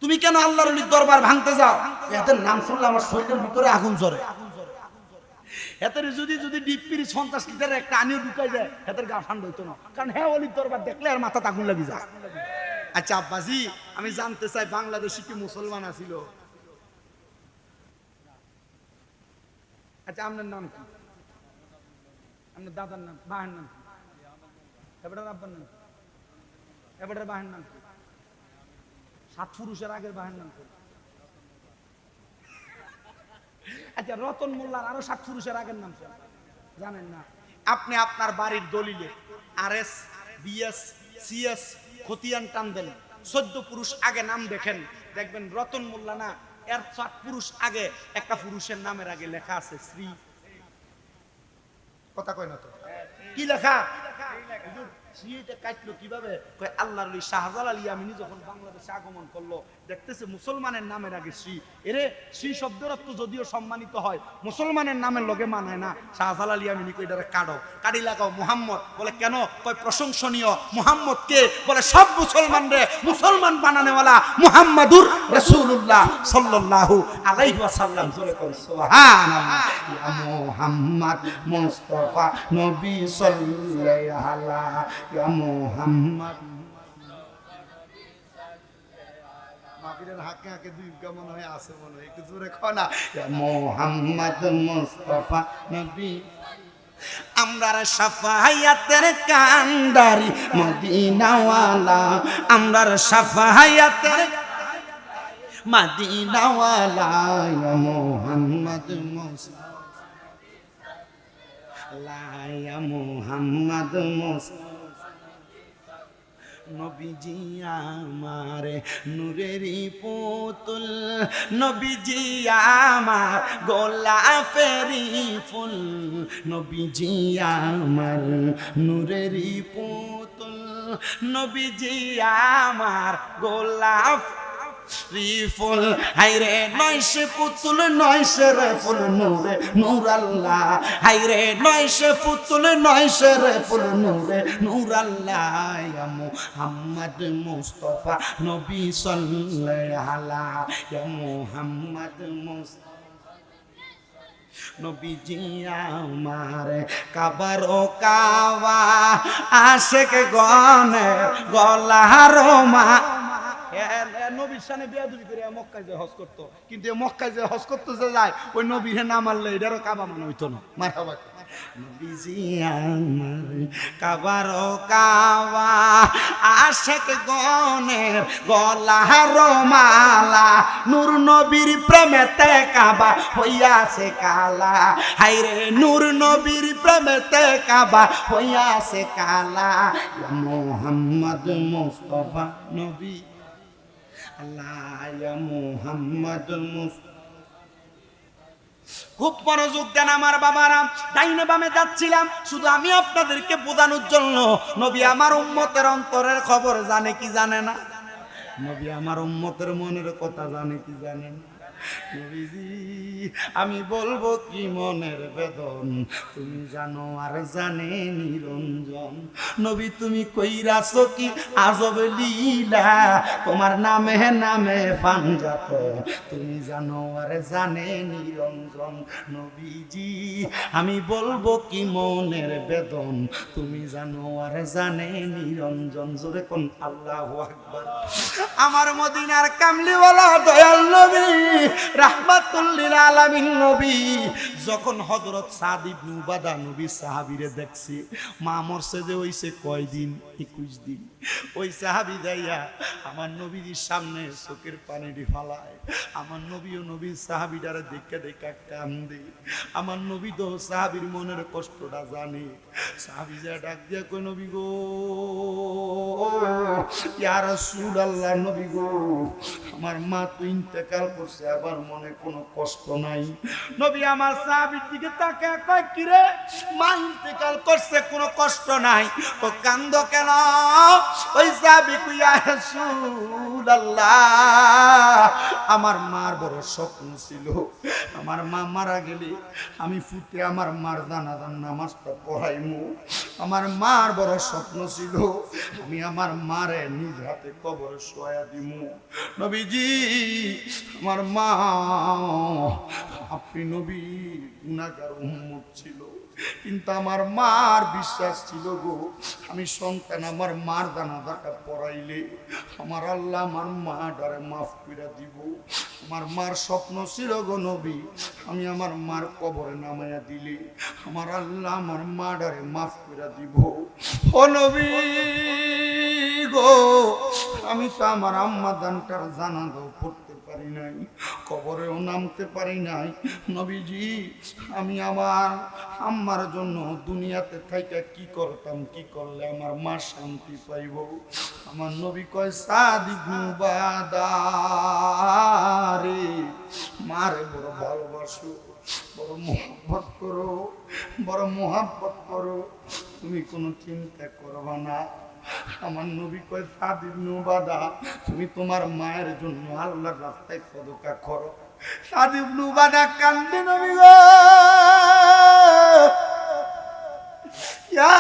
তুমি কেন আল্লাহর ওলির দরবার ভাঙতে যাও, এদের নাম শুনলে আমার শরীরের ভিতরে আগুন জ্বরে। এদের যদি যদি ডিপির 50 লিটারের একটা আনিও ঢুকাই যায়, এদের গা ঠান্ডা হইতো না। কারণ হ্যাঁ ওলির দরবার দেখলে আর মাথাতে আগুন লাগি যায়। আচ্ছা আব্বাজি আমি জানতে চাই, বাংলাদেশে কি মুসলমান আছিল? আচ্ছা আপনার নাম কি? আপনার দাদার নাম, বাহের নাম কি? এবারের আব্বার নাম কি? এবারের বাহের নাম কি? 7 পুরুষের আগের বাহের নাম কি? আচ্ছা রতন মোল্লার আরো 7 পুরুষের আগের নাম কি জানেন না? আপনি আপনার বাড়ির দলিলে RS, BS, CS খতিয়ান টান দেন, 14 পুরুষ আগে নাম দেখেন, দেখবেন রতন মোল্লা না, এর 7 পুরুষ আগে একটা পুরুষের নামের আগে লেখা আছে শ্রী। কথা কয় না তো, কি লেখা? শ্রীটা কাটলো কিভাবে? কয় আল্লাহর ওলি শাহজালাল ইয়ামিনী যখন বাংলাদেশে আগমন করলো, দেখতেছে মুসলমানের নামের আগে শ্রী। এরে শ্রী শব্দের অর্থ যদিও সম্মানিত হয়, মুসলমানের নামের লগে মানায় না। শাহজালাল ইয়ামিনী কই এটারে কাটো, কাটি লাগাও মুহাম্মদ। বলে কেন? কয় প্রশংসনীয়। মুহাম্মদ কে? বলে সব মুসলমান রে মুসলমান বানানেওয়ালা মুহাম্মাদুর রাসূলুল্লাহ সাল্লাল্লাহু আলাইহি ওয়াসাল্লাম। জোরে কর সুবহানাল্লাহ। ইয়া মুহাম্মদ মুস্তাফা নবী সাল্লাল্লাহু আলাইহি ইয়া মুহাম্মদ। মাগরিবের হাকে হাকে দুই মনে হয় আছে, মনে হয় একটু জোরে কও না। ইয়া মুহাম্মদ মুস্তাফা নবী। আমরার শাফায়াতের কান্ডারি মদিনাওয়ালা, আমরার শাফায়াতের মদিনাওয়ালা। ইয়া মুহাম্মদ মুস্তাফা ইয়া মুহাম্মদ মুস্তাফা নবীজি আমার নূরেরই পুতুল, নবীজি আমার গোলাপেরই ফুল, নবীজি আমার নূরেরই পুতুল, নবীজি আমার গোলাপ রিফুল। হাইরে নয়শে পুতুল নয়শে রে ফুল নূরে নূর আল্লাহ, হাইরে নয়শে পুতুল নয়শে রে ফুল নূরে নূর আল্লাহ। ইয়া মুহাম্মদ মুস্তাফা নবী সাল্লাল্লাহু আলাইহি ইয়া মুহাম্মদ মুস্তাফা নবীজি আমার কাবার ও কাওয়া আশিক গনে গলার মা। নবীর সামনে বেয়াদবি করে মক্কায় যে হজ করতো, কিন্তু মক্কায় যে হজ করতে যে যায় ওই নবীর না মারলে এটারও কাবা মানে হইতো না। মারহাবা। নবীজি আমার কাবার ও কাওয়া আশিক গনের গলার মালা, নূর নবীর প্রেমেতে কাবা হইয়াছে কালা, হায়রে নূর নবীর প্রেমেতে কাবা হইয়াছে কালা। ইয়া মুহাম্মদ মুস্তাফা নবী আল্লাহ ইয়া মুহাম্মদ মুস্তাফা। খুব মনোযোগ দেন আমার বাবারা, ডাইনে বামে যাচ্ছিলাম শুধু আমি আপনাদেরকে বোঝানোর জন্য। নবী আমার উম্মতের অন্তরের খবর জানে কি জানে না? নবী আমার উম্মতের মনের কথা জানে কি জানে না? নবীজি আমি বলবো কি মনের বেদন, তুমি জানো আর জানে নিরঞ্জন। নবী তুমি কইরাছো কি আজব লীলা, তোমার নামে নামে পাঞ্জাত, তুমি জানো আর জানে নিরঞ্জন। নবীজি আমি বলবো কি মনের বেদন, তুমি জানো আর জানে নিরঞ্জন। জোরে কোন আল্লাহু আকবার। আমার মদিনার কামলিওয়ালা দয়াল নবী রাহমাতুল লিল আলামিন নবী যখন হযরত সাদ ইবনে উবাদা নবী সাহাবীরে দেখছে, মা মরছে যে হইছে কয়দিন? 21 দিন। ওই সাহাবী যাইয়া আমার নবীর সামনে চোখের পানি ফালায়। আমার নবীও নবীর সাহাবীটারে দেখে দেখে কান্দে। আমার নবী তো সাহাবীর মনের কষ্টটা জানে। সাহাবী যা ডাক দিয়া কই, নবী গো, ইয়া রাসূলুল্লাহ, নবী গো, আমার মা তো ইন্তেকাল করছে, আবার মনে কোনো কষ্ট নাই। নবী আমার সাহাবীর দিকে তাকায় কয়, কি রে, মা ইন্তেকাল করছে কোনো কষ্ট নাই, তো কান্দো কেন? ওই সাহাবী কই, ইয়া রাসূলুল্লাহ, আমার মার বড় স্বপ্ন ছিল, আমার মা মারা গেলে আমি ফুটে আমার মার জানাজার নামাজটা পড়াইমু। আমার মার বড় স্বপ্ন ছিল আমি আমার মারে নিজ হাতে কবরে শোয়া দিমু। নবীজি আমার মা, আপনি নবী গুনাহগার উম্মত ছিল, কিন্তু আমার মার বিশ্বাস ছিল গো, আমি সন্তান আমার মার জানাজাটা পড়াইলে আমার আল্লাহ আমার মাটারে মাফ করে দিব। আমার মার স্বপ্ন ছিল গো নবী, আমি আমার মার কবরে নামাইয়া দিলে আমার আল্লাহ আমার মাটারে মাফ করে দিব। ও নবী গো, আমি তো আমার আম্মা জানটার জানাজাও পড়তে পারি পারি নাই, কবরেও নামতে পারি নাই। নবীজি, আমি আমার আম্মার জন্য দুনিয়াতে থাইকা কি করতাম, কি করলে আমার মা শান্তি পাইব। আমার নবী কয়, সাদ ইবনে উবাদা রে, মারে বড় ভালোবাসো, বড় মোহাব্বত করো, বড় মোহাব্বত করো, তুমি কোনো চিন্তা করবা না। আমার নবী কয়, সাদ ইবনে উবাদা, তুমি তোমার মায়ের জন্য আল্লাহর রাস্তায় সদকা করো। সাদ ইবনে উবাদা কান্দে, নবী গো, ইয়া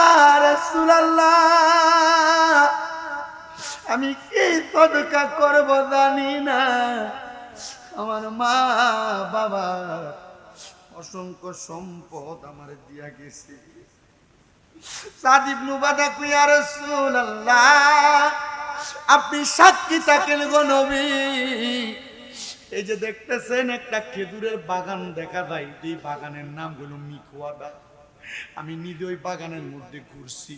রাসূলুল্লাহ, আমি কি সদকা করব জানি না। আমার মা বাবা অসংখ্য সম্পদ আমার দিয়া গেছে। সাদ ইবনে উবাদা কই, ইয়া রাসূলুল্লাহ, আপনি সাক্ষী থাকেন গো নবী। এই যে দেখতেছেন একটা খেজুরের বাগান দেখা যায়, এই বাগানের নাম হলো মিকওয়াদা। আমি নিজে ওই বাগানের মধ্যে ঘুরছি,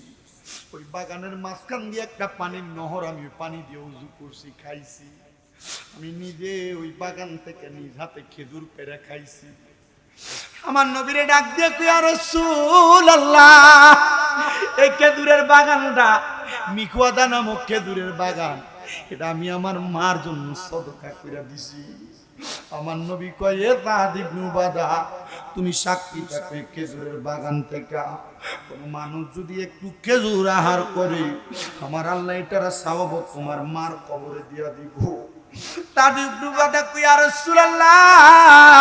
ওই বাগানের মাঝখান দিয়ে একটা পানির নহর, আমি পানি দিয়ে উজু করছি, খাইছি। আমি নিজে ওই বাগান থেকে নিজ হাতে খেজুর পেড়ে খাইছি। আমার নবীরে ডাক দিয়ে কই, ইয়া রাসূলুল্লাহ, এই খেজুরের বাগানটা মিকওয়াদা নামক খেজুরের বাগান, এটা আমি আমার মার জন্য সদকা কইরা দিছি। আমার নবী কয়, এ সাদ ইবনে উবাদা, তুমি সাক্ষী থাকো, খেজুরের বাগান থেকে কোন মানুষ যদি একটু খেজুর আহার করে, আমার আল্লাহ এটার সওয়াব তোমার মার কবরে দিয়া দিব। সাদ ইবনে উবাদা কই, ইয়া রাসূলুল্লাহ,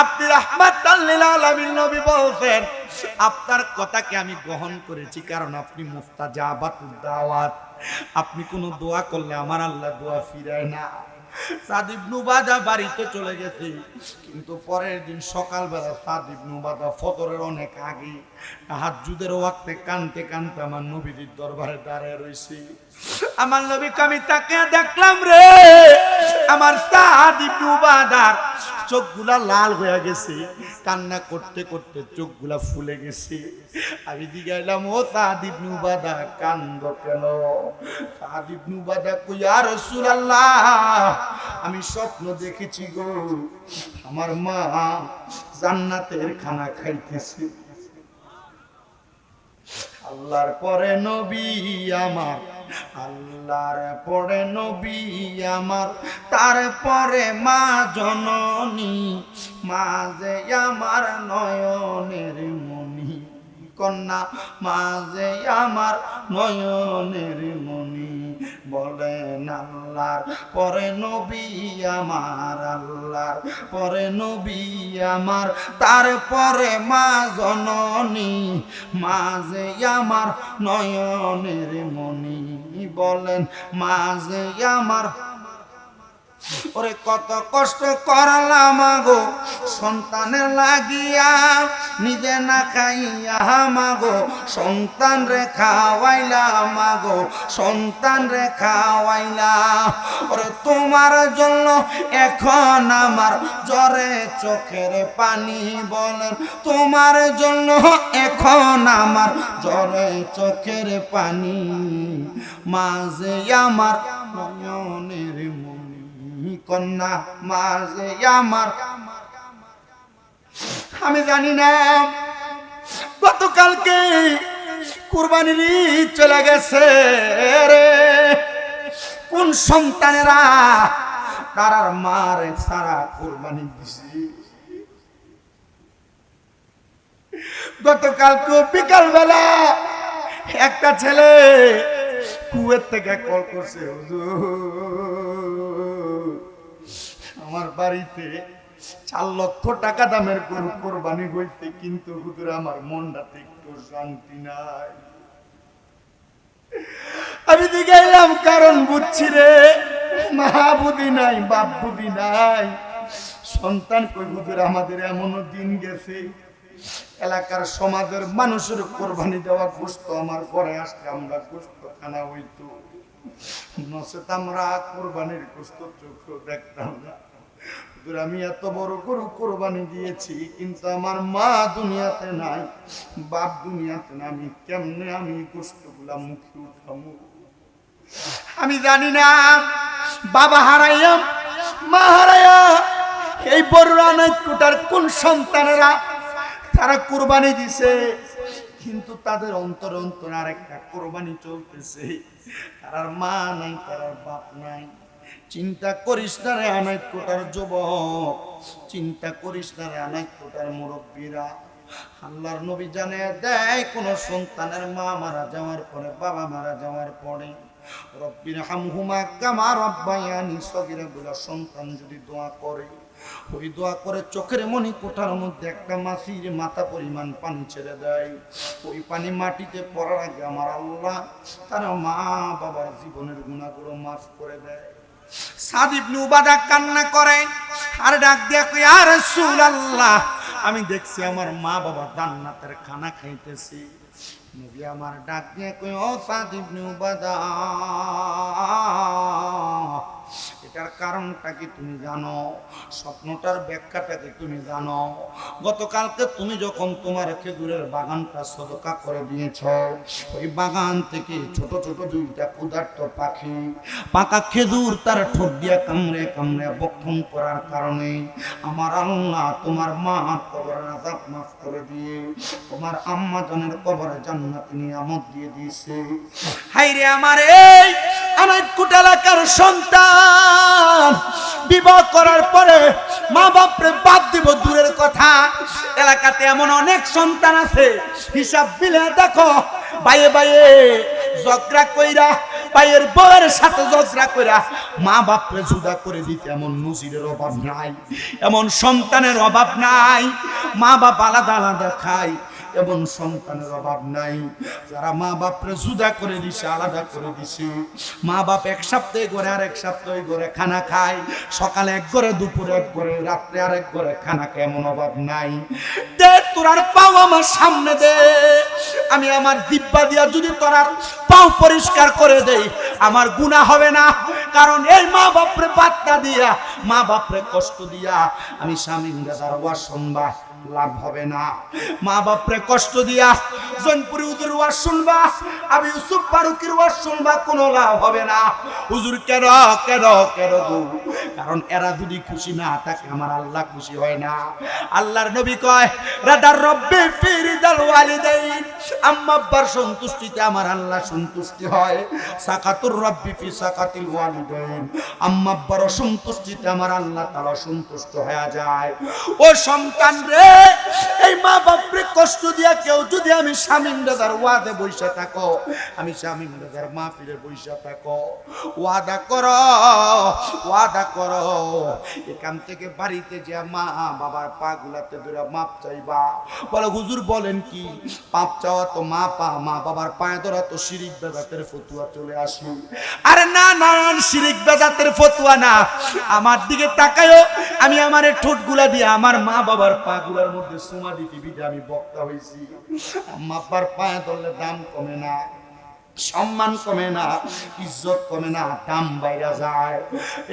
আপনি রাহমাতাল লিল আলামিন নবী বলছেন, আপনার কথাকে আমি গ্রহণ করেছি, কারণ আপনি মুস্তাজাবাতুদ দাওয়াত, আপনি কোন দোয়া করলে আমার আল্লাহ দোয়া ফিরায় না। সাদ ইবনে উবাদা বাড়িতে চলে গেছে, কিন্তু পরের দিন সকালবেলা সাদ ইবনে উবাদা ফজরের অনেক আগে তাহাজ্জুদের ওয়াক্তে কানতে কানতে আমার নবীর দরবারে দাঁড়ায় রইছে। আমার নবীকে আমি তাকে দেখলাম রে, আমার সাদ ইবনে উবাদার চোখগুলা লাল হয়ে গেছে, কান্না করতে করতে চোখগুলা ফুলে গেছে। আমি জিগাইলাম, ও সাদ ইবনে উবাদা, কান্দো কেন? সাদ ইবনে উবাদা কই, ইয়া রাসূলুল্লাহ, আমি স্বপ্ন দেখেছি গো, আমার মা জান্নাতের খানা খাইতেছে। আল্লাহর পরে নবী আমার, আল্লাহর পরে নবী আমার, তারপরে মা জননী, মা যে আমার নয়নের মণি, কন্যা মা যে আমার নয়নের মণি। বলেন আল্লাহর পরে নবী আমার, আল্লাহর পরে নবী আমার, তারপরে মা জননী, মা যে আমার নয়নের মণি। বলেন মা যে আমার। ওরে কত কষ্ট করলাম গো সন্তানের লাগিয়া, নিজে না খাইয়া মাগো সন্তান রে খাওয়াইলাম, গো সন্তান রে খাওয়াইলাম। ওরে তোমার জন্য এখন আমার জ্বরে চোখের পানি। বলেন তোমার জন্য এখন আমার জ্বরে চোখের পানি, মাঝে আমার নয়নের মণি, কন্যা মাঝে আমার। আমি জানি না গতকালকে কুরবানির ঈদ চলে গেছে রে, কোন সন্তানেরা তারার মারে সারা কুরবানি দিছে। গতকালকে বিকাল বেলা একটা ছেলে কুয়েত থেকে কল করছে, হুজুর আমার বাড়িতে 4 লক্ষ টাকা দামের গরু কোরবানি হইছে, কিন্তু হুজুর আমার মনটাতে একটু শান্তি নাই। আমি জিজ্ঞাইলাম কারণ, বুঝছি রে, মা বুদ্ধি নাই, বাপ বুদ্ধি নাই, সন্তান কই হুজুর আমাদের এমনও দিন গেছে এলাকার সমাজের মানুষের কোরবানি দেওয়া গোশত আমার ঘরে আসলে আমরা গোশত খানা হইতো, নচেত আমরা কোরবানির গোশত চোখেও দেখতাম না। আমি এত বড় গরু কোরবানি দিয়েছি, কিন্তু আমার মা দুনিয়াতে নাই, বাপ দুনিয়াতে না, আমি কেমনে আমি গোশতগুলা মুখে উঠামু? আমি জানি না বাবা হারাইলাম, মা হারায়া এই বড়রা নাই কোটার কোন সন্তানেরা তারা কুরবানি দিছে, কিন্তু তাদের অন্তর অন্তর আরেকটা কুরবানি চলতেছে। তার মা নাই, তার বাপ নাই। চিন্তা করিস না রে অনেক কোটার যুবক, চিন্তা করিস না রে অনেক কোটার মুরব্বীরা। আল্লাহর নবী জানে দেয় কোন সন্তানের মা মারা যাওয়ার পরে, বাবা মারা যাওয়ার পরে রব্বির হামহুমা কামা রাব্বায়ানি সগীরা বলে সন্তান যদি দোয়া করে, ওই দোয়া করে চোখের মনি কোঠার মধ্যে একটা মাছির মাথা পরিমাণ পানি ছেড়ে দেয়। ওই পানি মাটিতে পড়ার আগে আমার আল্লাহ তার মা বাবার জীবনের গুনাহগুলো মাফ করে দেয়। সাদ ইবনে উবাদা কান্না করে আর ডাক দিয়া কই, ইয়া রাসূলুল্লাহ, আমি দেখছি আমার মা বাবা জান্নাতের খানা খাইতেছি। নবী আমার ডাক দিয়ে কই, ও সাদ ইবনে উবাদা, এটার কারণটা কি তুমি জানো? স্বপ্নটার ব্যাখ্যাটা কি তুমি জানো? গতকালকে তুমি যখন তোমার খেজুরের বাগানটা সদকা করে দিয়েছ, ওই বাগান থেকে ছোট ছোট দুইটা ক্ষুধার্ত পাখি পাকা খেজুর তার ঠোঁট দিয়া কামড়ে কামড়ে বক্ষণ করার কারণে আমার আল্লাহ তোমার মা কবরের আযাব মাফ করে দিয়ে তোমার আম্মা জানের কবরে জান্নাতি নিয়ামত দিয়ে দিয়েছে। হায়রে আমার এই অনেক কোটি এলাকার সন্তান বিবাহ করার পরে মা বাপরে বাদ দিব দূরের কথা, এলাকাতে এমন অনেক সন্তান আছে হিসাব বিলে দেখো বাইয়ে বাইয়ে ঝগড়া কইরা, ভাইয়ের বউয়ের সাথে ঝগড়া কইরা মা বাপরে জুদা করে দিতে এমন নজিরের অভাব নাই, এমন সন্তানের অভাব নাই। মা বাপ আলাদা আলাদা খায় এমন সন্তানের অভাব নাই। যারা মা বাপরে জুদা করে দিছে, আলাদা করে দিছে, মা বাপ এক সপ্তাহে ঘরে আর এক সপ্তাহে ঘরে খানা খায়, সকালে এক ঘরে, দুপুরে এক ঘরে, রাত্রে আর এক ঘরে খানা খায়, এমন অভাব নাই। দে তোরার পাও আমার সামনে দে, আমি আমার জিহ্বা দিয়া যদি তোরার পাও পরিষ্কার করে দেই আমার গুনাহ হবে না। কারণ এই মা বাপরে বার্তা দিয়া, মা বাপরে কষ্ট দিয়া আমি স্বামী দাদার ওয়াজ শুনবা, লাভ হবে না। মা বাপরে কষ্ট দিয়া জনপুরি হুজুর ওয়াজ শুনবা, আমি ইউসুফ ফারুকের ওয়াজ শুনবা, কোনো লাভ হবে না। হুজুর কেন কেন কেন গো? কারণ এরা যদি খুশি না থাকে আমার আল্লাহ খুশি হয় না। আল্লাহর নবী কয়, রাদার রব্বি ফি রিদাল ওয়ালিদাইন, আম্মা আব্বার সন্তুষ্টিতে আমার আল্লাহ সন্তুষ্টি হয়। সাকাতুর রব্বি ফি সাকাতিল ওয়ালিদাইন, আম্মা আব্বার অসন্তুষ্টিতে আমার আল্লাহ তাআলা সন্তুষ্ট হয়ে যায়। ও সন্তান রে, এই মা বাপরে কষ্ট দিয়া কেউ যদি আমি স্বামী দাদার ওয়াদে বইসা থাকো, আমি স্বামী দাদার মাহফিলে বইসা থাকো, ওয়াদা করো, ওয়াদা করো এখান থেকে বাড়িতে যে মা বাবার পা গুলাতে ধরে মাপ চাইবা। বলে হুজুর বলেন কি? পাপ চাওয়া তো মা বাবার পায়ে ধরা তো শিরিক বেদাতের ফতুয়া চলে আসে। আরে না না, শিরিক বেদাতের ফতুয়া না। আমার দিকে তাকায়ও, আমি আমার ঠোঁট গুলা দিয়ে আমার মা বাবার পা গুলার মধ্যে সুমা দিতে বিদে আমি বক্তা হয়েছি। আম্মা আব্বার পায়ে ধরলে দাম কমে না, সম্মান কমে না, ইজ্জত কমে না, দাম বাইরা যায়।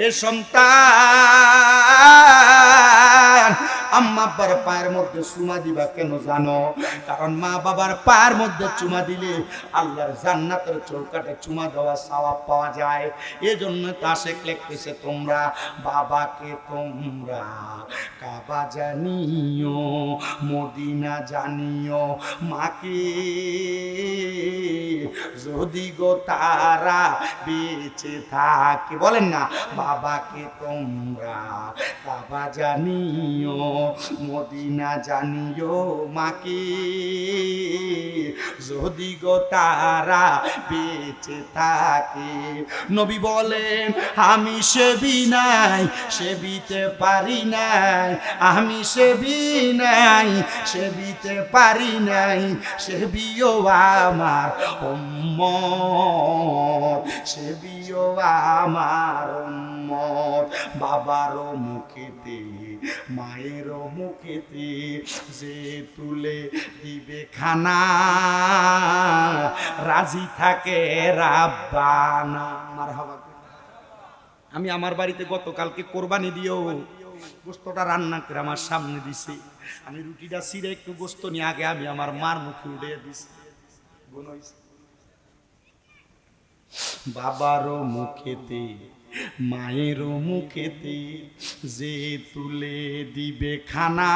এ সন্তান আম্মা আব্বার পায়ের মধ্যে চুমা দিবা কেন জানো? কারণ মা বাবার পায়ের মধ্যে চুমা দিলে আল্লাহর জান্নাতের চৌকাঠে চুমা দেওয়া সওয়াব পাওয়া যায়। এজন্য তাশেক লিখতেছে, তোমরা বাবাকে তোমরা কাবা জানিও, মদিনা জানিও, মাকে যদি গো তারা বেঁচে থাকে, বলেন না, বাবাকে তোমরা কাবা জানিও, মদিনা জানিও, মাকে যদি গো তারা বেঁচে থাকে। নবী বলেন, আমি সেবি নাই, সেবিতে পারি নাই, আমি সেবি নাই, সেবিতে পারি নাই, সেবিও আমার উম্মত, সেবিও আমার উম্মত। বাবারও মুখেতে মায়েরও মুখেতে যে তুলে দিবে খানা, রাজি থাকে রাব্বানা। মারহাবা। আমি আমার বাড়িতে গতকালকে কোরবানি দিয়েও গোস্তটা রান্না করে আমার সামনে দিছি। আমি রুটিটা ছিঁড়ে একটু গোস্ত নিয়ে আগে আমি আমার মার মুখে উঠে দিছি। বাবারও মুখেতে মায়ের মুখেতে যে তুলে দিবে খানা,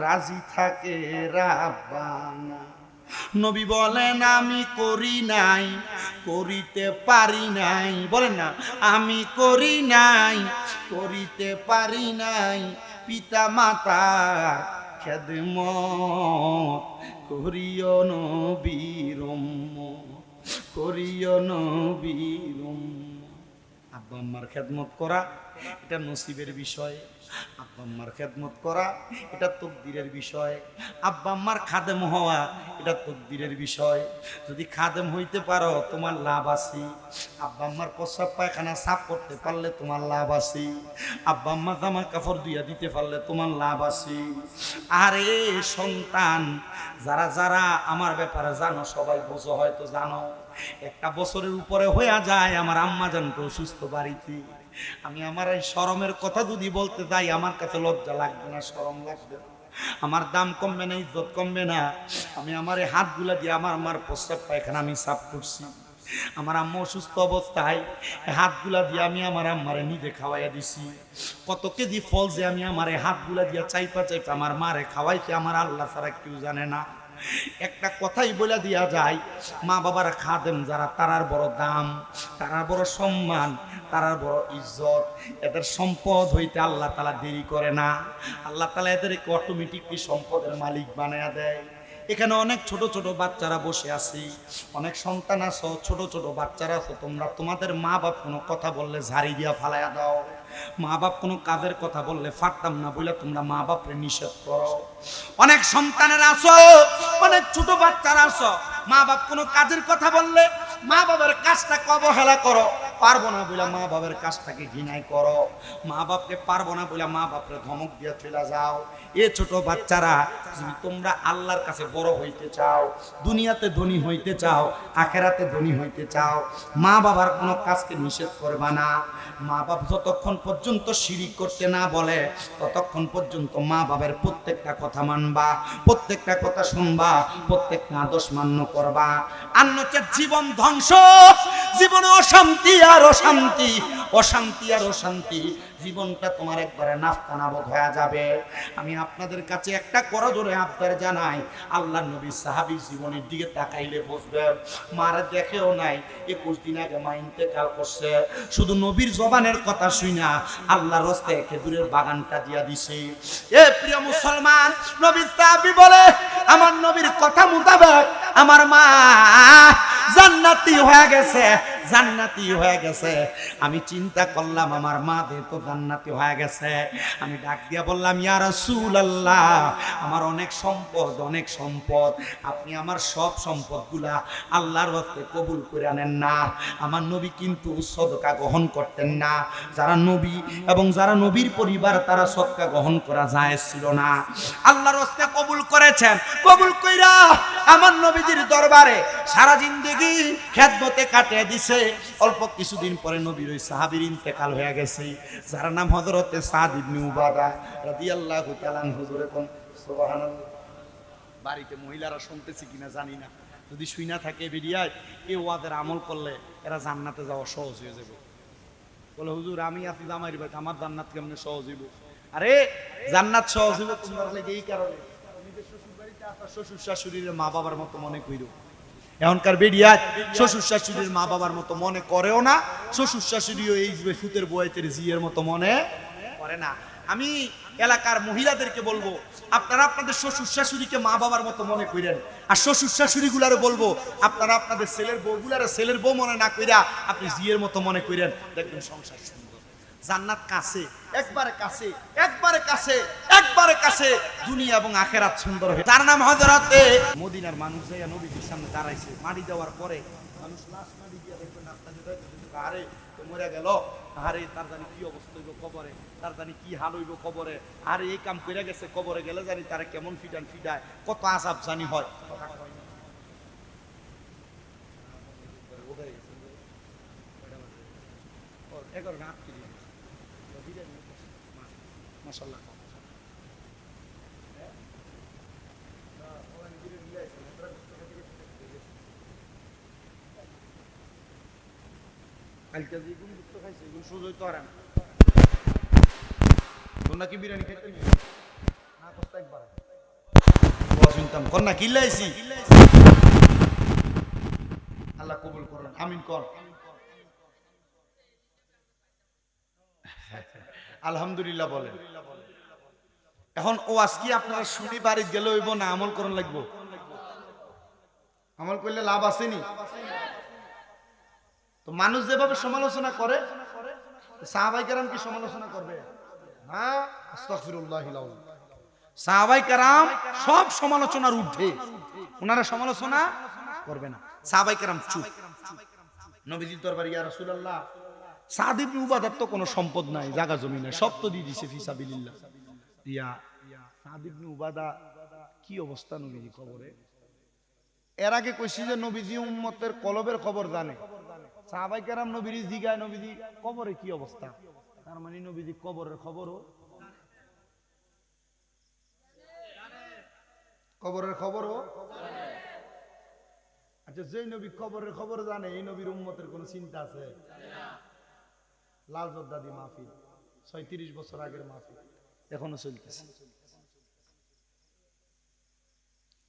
রাজি থাকে রাব্বানা। নবী বলেন আমি করি নাই, করিতে পারি নাই, বলেন না আমি করি নাই, করিতে পারি নাই, পিতা মাতার খেদমত করিও নবীর উম্মত, করিও নবীর উম্মত। আব্বা আম্মার খেদমত করা এটা নসিবের বিষয়, আব্বা আম্মার খেদমত করা এটা তকদিরের বিষয়, আব্বা আম্মার খাদেম হওয়া এটা তকদিরের বিষয়। যদি খাদেম হইতে পারো তোমার লাভ আছে, আব্বা আম্মার প্রস্রাব পায়খানা সাফ করতে পারলে তোমার লাভ আছে, আব্বা আম্মা জামা কাপড় ধুইয়া দিতে পারলে তোমার লাভ আছে। আরে সন্তান যারা যারা আমার ব্যাপারে জানো সবাই বোঝো, হয়তো জানো একটা বছরের উপরে হয়ে যায় আমার আম্মা জানতো অসুস্থ বাড়িতে, আমি আমার এই শরমের কথা যদি বলতে যাই আমার কাছে লজ্জা লাগবে না, শরম লাগবে না, আমার দাম কমবে না, ইজ্জত কমবে না। আমি আমার এই হাতগুলা দিয়ে আমার প্রস্রাব পায়খানা আমি সাফ করছি। আমার আম্মা অসুস্থ অবস্থায় হাতগুলা দিয়ে আমি আমার আম্মারে নিজে খাওয়াইয়া দিছি। কত কেজি ফল যে আমি আমার এই হাতগুলা দিয়ে চাইপা চাইপা আমার মারে খাওয়াইছি, আমার আল্লাহ ছাড়া কেউ জানে না। একটা কথাই বলে দিয়া যায়, মা বাবার খাদেম যারা তারার বড় দাম, তারার বড় সম্মান, তারার বড় ইজ্জত। এদের সম্পদ হইতে আল্লাহ তাআলা দেরি করে না, আল্লাহ তাআলা এদেরকে অটোমেটিকলি সম্পদের মালিক বানায়া দেয়। এখানে অনেক ছোট ছোট বাচ্চারা বসে আছে, অনেক সন্তান আছো, ছোট ছোট বাচ্চারা আছো, তোমরা তোমাদের মা বাপ কোনো কথা বললে ঝাড়ি দিয়া ফালাইয়া দাও, মা বাপ কোনো কাজের কথা বললে ফাটতাম না বলে তোমরা মা বাপরে নিষেধ করো। অনেক সন্তানের আছো, অনেক ছোট বাচ্চারা আছো, মা বাপ কোনো কাজের কথা বললে মা বাবার কাজটাকে অবহেলা করো, পারবো না বলে মা বাবার কাজটাকে ঘৃণাই করো, মা বাপকে পারবো না বলে মা বাপরে ধমক দিয়ে চলে যাও। এ ছোট বাচ্চারা, যদি তোমরা আল্লাহর কাছে বড় হইতে চাও, দুনিয়াতে ধনী হইতে চাও, আখেরাতে ধনী হইতে চাও, মা বাবার কোনো কাজকে নিষেধ করবা না। মা বাপ যতক্ষণ পর্যন্ত শিরিক করতে না বলে ততক্ষণ পর্যন্ত মা বাবার প্রত্যেকটা কথা মানবা, প্রত্যেকটা কথা শুনবা, প্রত্যেকটা আদর্শ মান্য করবা। আর নচেত জীবন ধ্বংস, জীবনে অশান্তি আর অশান্তি, অশান্তি আর অশান্তি, জীবনটা তোমার একবারে নাস্তানাবুদ হয়ে যাবে। আমি আপনাদের কাছে একটা করজোরে আবদার জানাই, আল্লাহর নবী সাহাবী জীবনের দিকে তাকাইলে বুঝবেন মারা দেখেও নাই, 21 দিন আগে মা ইন্তেকাল করছে, শুধু নবীর জবানের কথা শুইনা আল্লাহর রাস্তায় খেজুরের বাগানটা দিয়া দিছে। এ প্রিয় মুসলমান, নবী সাহাবী বলে আমার নবীর কথা মোতাবেক আমার মা জান্নাতি হয়ে গেছে, জান্নাতি হয়ে গেছে। আমি চিন্তা করলাম আমার মা তো জান্নাতি হয়ে গেছে, আমি ডাক দিয়া বললাম ইয়া রাসূলুল্লাহ, আমার অনেক সম্পদ, অনেক সম্পদ, আপনি আমার সব সম্পদগুলা আল্লাহর রাস্তায় কবুল করে আনেন না। আমার নবী কিন্তু সদকা গ্রহণ করতেন না, যারা নবী এবং যারা নবীর পরিবার তারা সদকা গ্রহণ করা জায়েজ ছিল না। আল্লাহর রাস্তায় কবুল করেছেন, কবুল কইরা আমার নবীজির দরবারে সারা জিন্দেগি খেদমতে কাটিয়ে দিছে। অল্প কিছুদিন পরে নবীর ওই সাহাবীর ইন্তেকাল হয়ে গেছে, যার নাম হযরতে সাদ ইবনে উবাদা রাদিয়াল্লাহু তাআলা আনহু। হুজুরে কোন সুবহানাল্লাহ। বাড়িতে মহিলারা শুনতেছে কিনা জানি না, যদি শুইনা থাকে বেরিয়ায় এই ওয়াদের আমল করলে এরা জান্নাতে যাওয়া সহজ হয়ে যাবে। বলে হুজুর আমি আছি জামাইর ভাই, আমার জান্নাত কেমনে সহজ হইব? আরে জান্নাত সহজ হইব তোমরা এই কারণে নিজের শ্বশুর বাড়িতে আপনার শ্বশুর শাশুড়ির মা বাবার মতো মনে কইরো। এখনকার বেরিয়া শ্বশুর শাশুড়ির মা বাবার মতো মনে করেও না, শ্বশুর শাশুড়িও এই সুতের বয়েতের জিয়ের মতো মনে করে না। আমি এলাকার মহিলাদেরকে বলবো আপনারা আপনাদের শ্বশুর শাশুড়িকে মা বাবার মতো মনে করেন, আর শ্বশুর শাশুড়ি গুলারে বলবো আপনারা আপনাদের ছেলের বউগুলারে ছেলের বউ মনে না কইরা আপনি জিয়ের মতো মনে করেন, দেখবেন সংসার সুন্দর, জান্নাত কাছে, একবারে কাছে, একবারে কাছে, একবারে কাছে, দুনিয়া এবং আখেরাত সুন্দর হবে। তার নাম হযরতে মদিনার মানুষ যাইয়া নবীর সামনে দাঁড়াইছে, মাটি দেওয়ার পরে মানুষ লাশ মাটি দিয়া দেখবেন আপনাদের আরে তো মরে গেল, আরে তার জানি কি অবস্থা হইব কবরে, তার জানি কি হাল হইব কবরে, আর এই কাম কইরা গেছে কবরে গেলে জানি তারা কেমন ফিটান ফিটায়, কত আযাব জানি হয়। মাশাআল্লাহ কালকে যে কোন দুটো খাইছে কোন সুযোগ তো আরাম তোমরা কি বিরিয়ানি খাইতে না কষ্ট একবার ওয়া শুনতাম কোন না কিল্লাইছি আল্লাহ কবুল করুন আমিন কর আলহামদুলিল্লাহ বলেন এখন ওয়াজ কি আপনারা শুনি বাড়ি গেলে হইব না আমল করন লাগবো আমল করলে লাভ আসেনি তো মানুষ যেভাবে সমালোচনা করে সাহাবায়ে কেরাম কি সমালোচনা করবে না আস্তাগফিরুল্লাহিল আযীম সাহাবায়ে কেরাম সব সমালোচনার ঊর্ধ্বে ওনারা সমালোচনা করবে না সাহাবায়ে কেরাম চুপ নবীজির দরবারে ইয়া রাসূলুল্লাহ সাদ ইবনে উবাদার তো কোনো সম্পদ নাই জায়গা জমি নাই সব তো দিয়ে দিয়েছে ফিসাবিলিল্লাহ দিয়া সাদ ইবনে উবাদা কি অবস্থা নবীজি কবরে এর আগে কইছি যে নবীজি উম্মতের কলবের খবর জানে সাহাবায়ে কেরাম নবীজি জিগায় নবীজি কবরে কি অবস্থা তার মানে নবীজি কবরের খবরও জানে আচ্ছা যে নবী কবরের খবর জানে এই নবীর উম্মতের কোনো চিন্তা আছে না লাল জর্দাদি মাহফিল ৩৬ বছর আগের মাহফিল এখনো চলতেছে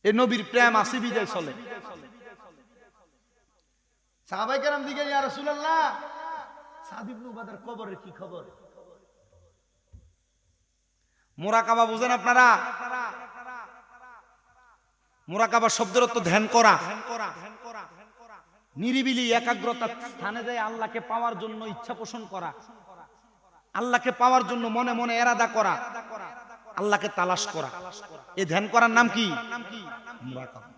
এই নবীর প্রেম আছে বিদায় চলে সাহাবায়ে কেরাম দিকে ইয়া রাসূলুল্লাহ সাদ ইবনে উবাদার কবরের কি খবর মুরাকাবা বুঝেন আপনারা মুরাকাবা শব্দের অর্থ ধ্যান করা নিরিবিলি একাগ্রতার স্থানে যায় আল্লাহকে পাওয়ার জন্য ইচ্ছা পোষণ করা আল্লাহকে পাওয়ার জন্য মনে মনে এরাদা করা আল্লাহকে তালাশ করা এই ধ্যান করার নাম কি মুরাকাবা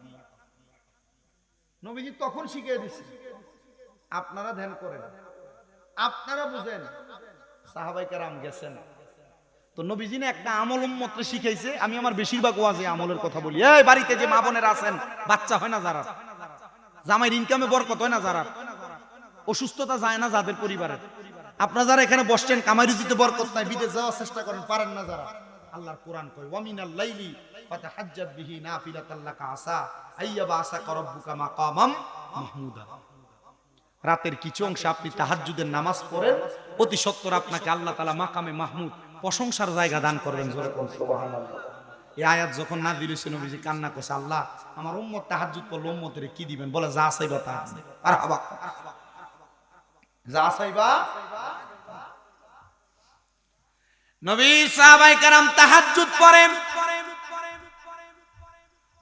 নবীজি তখন শিখিয়ে দিয়েছে আপনারা ধ্যান করেন আপনারা বুঝেন সাহাবায়ে কেরাম গেছেন তো নবীজি না একটা আমল উম্মতকে শিখাইছে আমি আমার বেশিরভাগ ওয়াজে আমলের কথা বলি এই বাড়িতে যে মা বোনেরা আছেন বাচ্চা হয় না যারা জামাইয়ের ইনকামে বরকত হয় না যারা অসুস্থতা যায় না যাদের পরিবারে আপনারা যারা এখানে বসছেন কামাই রুজিতে বরকত নাই বিদেশ যাওয়ার চেষ্টা করেন পারেন না যারা আল্লাহর কোরআন কয় ওয়া মিনাল লাইলি ফাতাহাজ্জাব বিহি নাফিলাতাল লাকা আসা আইয়াবাসাকা রাব্বুকা মাকামাম মাহমুদা রাতের কিছু অংশে আপনি তাহাজ্জুদের নামাজ পড়েন অতি সত্বর আপনাকে আল্লাহ তাআলা মাকামে মাহমুদ প্রশংসার জায়গা দান করবেন জোরে কোন সুবহানাল্লাহ এই আয়াত যখন নাযিল হইছে নবীজি কান্না করছে আল্লাহ আমার উম্মত তাহাজ্জুদ পড়লে উম্মতের কি দিবেন বলে যা চাইবা তা মারহাবা যা চাইবা নবী সাহাবায়ে কেরাম তাহাজ্জুদ পড়েন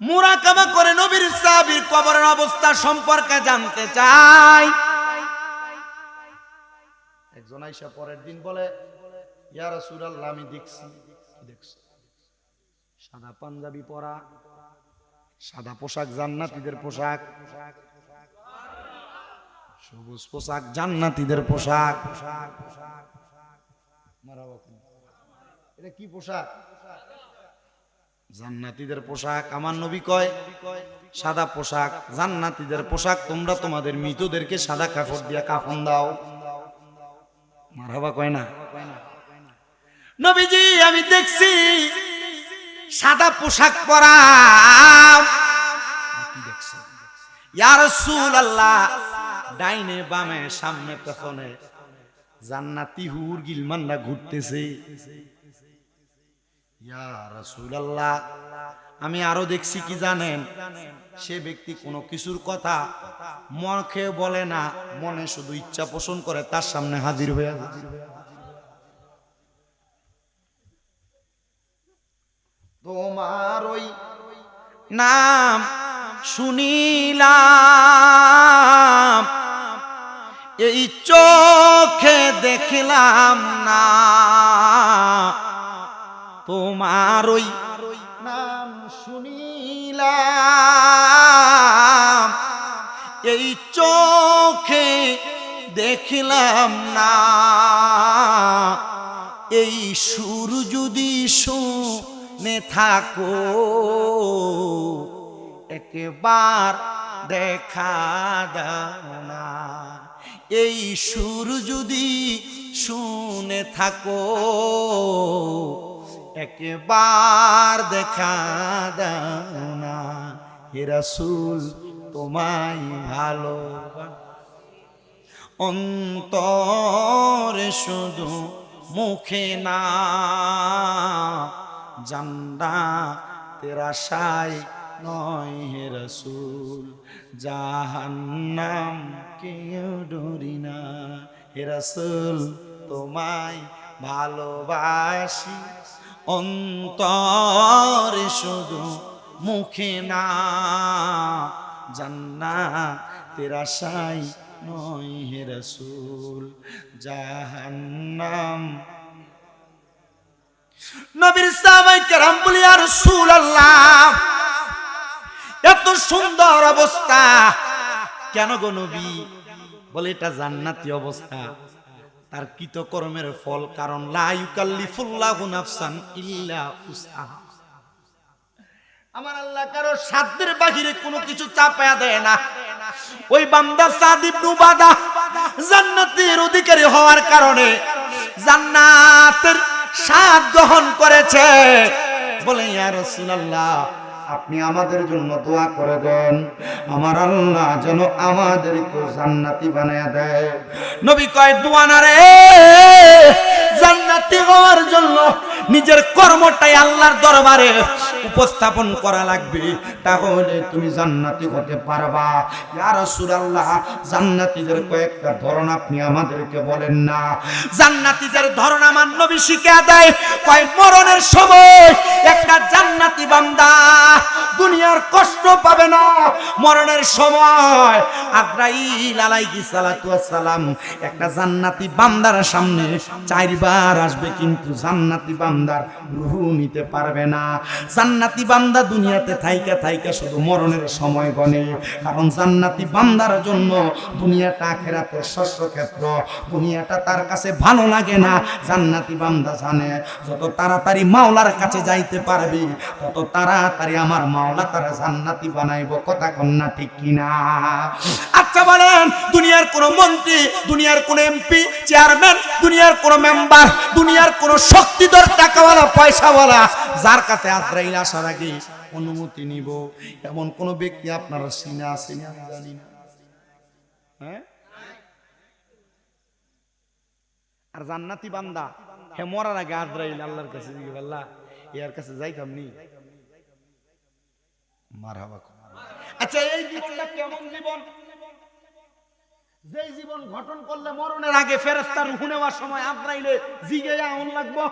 মুরাকাবা করে নবীর সাহাবীর কবরের অবস্থা সম্পর্কে জানতে চাই একজন আয়েশা পরের দিন বলে ইয়া রাসূলুল্লাহ আমি দেখছি সাদা পাঞ্জাবি পরা সাদা পোশাক জান্নাতীদের পোশাক সবুজ পোশাক জান্নাতীদের পোশাক এটা কি পোশাক জান্নাতীদের পোশাক আমার নবী কয় সাদা পোশাক জান্নাতীদের পোশাক তোমরা তোমাদের মৃতদেরকে সাদা কাপড় দিয়া কাফন দাও মারহাবা কয় না নবীজি আমি দেখছি সাদা পোশাক পরা ইয়া রাসূলুল্লাহ ডাইনে বামে সামনে পেছনে জান্নাতি হুর গিলমানরা ঘুরতেছে ইয়া রাসূলুল্লাহ আমি আরো দেখছি কি জানেন সে ব্যক্তি কোনো কিছুর কথা মুখে বলে না মনে শুধু ইচ্ছা পোষণ করে তার সামনে হাজির হয়ে যায় তোমার ওই নাম শুনিলাম এই চোখে দেখলাম না তোমার ওই নাম শুনিলাম এই চোখে দেখলাম না এই সুর যদি শুনে থাকো একবার দেখা দাও না এই সুর যদি শুনে থাকো একবার দেখা দাও না হে রাসূল তোমায় ভালো অন্তরে শুধু মুখে না, জান্নাতের আশায় নয় হে রাসূল, জাহান্নাম কেউ ডরি না। হে রাসূল তোমায় ভালোবাসি, অন্তরে শুধু মুখে না, জান্নাতের আশায় নয় হে রাসূল, জাহান্নাম। নবীর সাহাবায়ে কেরাম বলে ইয়া রাসূলুল্লাহ, এত সুন্দর অবস্থা কেন গো নবী? বলে এটা জান্নাতি অবস্থা, তার কৃতকর্মের ফল। কারণ লা ইউকাল্লিফুল্লাহু নাফসান ইল্লা উসআহা, আমার আল্লাহ কারো সাধ্যের বাহিরে কোনো কিছু চাপায়া দেয় না। ওই বান্দা সাদ ইবনে উবাদা জান্নাতের অধিকারী হওয়ার কারণে জান্নাতের স্বাদ গ্রহণ করেছে। বলে ইয়া রাসূলুল্লাহ, আপনি আমাদের জন্য দোয়া করে দেন, আমার আল্লাহ যেন আমাদেরকে জান্নাতি বানায়া দেয়। নবী কয় দোয়া না রে, জান্নাতি হওয়ার জন্য নিজের কর্মটাই আল্লাহর দরবারে উপস্থাপন করা লাগবে, তাহলে তুমি জান্নাতি হতে পারবা। ইয়া রাসূলুল্লাহ, জান্নাতীদের কয়েকটা ধরন আপনি আমাদেরকে বলেন না। জান্নাতীদের ধরন আমার নবী শিখিয়ে দেয়, কয় মরণের সময় একটা জান্নাতি বান্দা দুনিয়ার কষ্ট পাবে না। মরণের সময় আজরাইল আলাইহিস সালাতু ওয়াস সালাম একটা জান্নাতি বান্দার সামনে চারবার আসবে, কিন্তু জান্নাতি বান্দার রূহ নিতে পারবে না। জান্নাতি বান্দা দুনিয়াতে থাইকা থাইকা শুধু মরণের সময় গনে, কারণ জান্নাতি বান্দার জন্য দুনিয়াটা আখিরাতের শস্যক্ষেত্র। দুনিয়াটা তার কাছে ভালো লাগে না। জান্নাতি বান্দা জানে যত তাড়াতাড়ি মাওলার কাছে যাইতে পারবি, তত তাড়াতাড়ি আমার মাওলা তারা জান্নাতি বানাইব। কথা কন্যা ঠিক কিনা? আচ্ছা বলেন, দুনিয়ার কোন মন্ত্রী, দুনিয়ার কোন এমপি, চেয়ারম্যান, দুনিয়ার কোন মেম্বার, দুনিয়ার কোন শক্তিধর টাকাওয়ালা পয়সাওয়ালা যার কাছে আজরাইল আসার আগে অনুমতি নিব, এমন কোন ব্যক্তি আপনারা চিনা আছেন? আমি জানি না। হ্যাঁ, আর জান্নাতি বান্দা হে মরার আগে আজরাইল আল্লাহর কাছে জিজ্ঞেস, আল্লাহ এর কাছে যাইতাম নি? মারহাবা। আচ্ছা, এই জীবনটা কেমন জীবন? যে জীবন গঠন করলে মরণের আগে ফেরেশতা রূহ নেওয়ার সময় আজরাইলে জিগে এমন লাগবো,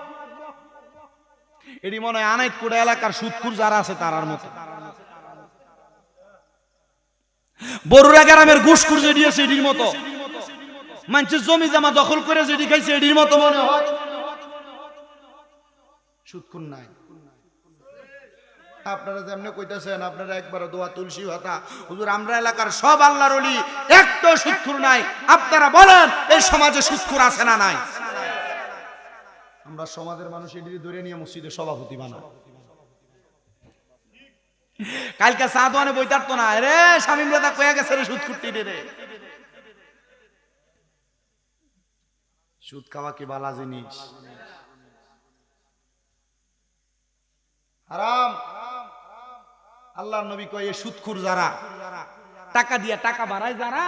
এটি মনে হয় আনাইতকুড়া এলাকার সুদখুর যারা আছে তারার মতো। বরুড়া গ্রামের ঘুষখুর যেটি আছে এটির মতো, মানুষের জমি জমা দখল করে যেটি খাইছে এটির মতো মনে হয়। সুদখুর নাই। আপনারা যেমনি কইতেছেন, আপনারা একবার দোয়া তুলসী হতা হুজুর, আমরা এলাকার সব আল্লাহর ওলি, একটা সুদখুর নাই। আপনারা বলেন এই সমাজে সুদখুর আছে না নাই? আমরা সমাজের মানুষ এটি ধরে নিয়ে মসজিদে সভাপতি বানা। কালকে সাদওয়ানে বইতারতো না রে, শামীম রাদা কয়ে গেছে রে সুদখুরটি রে। সুদ খাওয়া কি বালা জিনিস? হারাম। আল্লাহর নবী কয় এই সুদখুর যারা, টাকা দিয়া টাকা বাড়ায় যারা,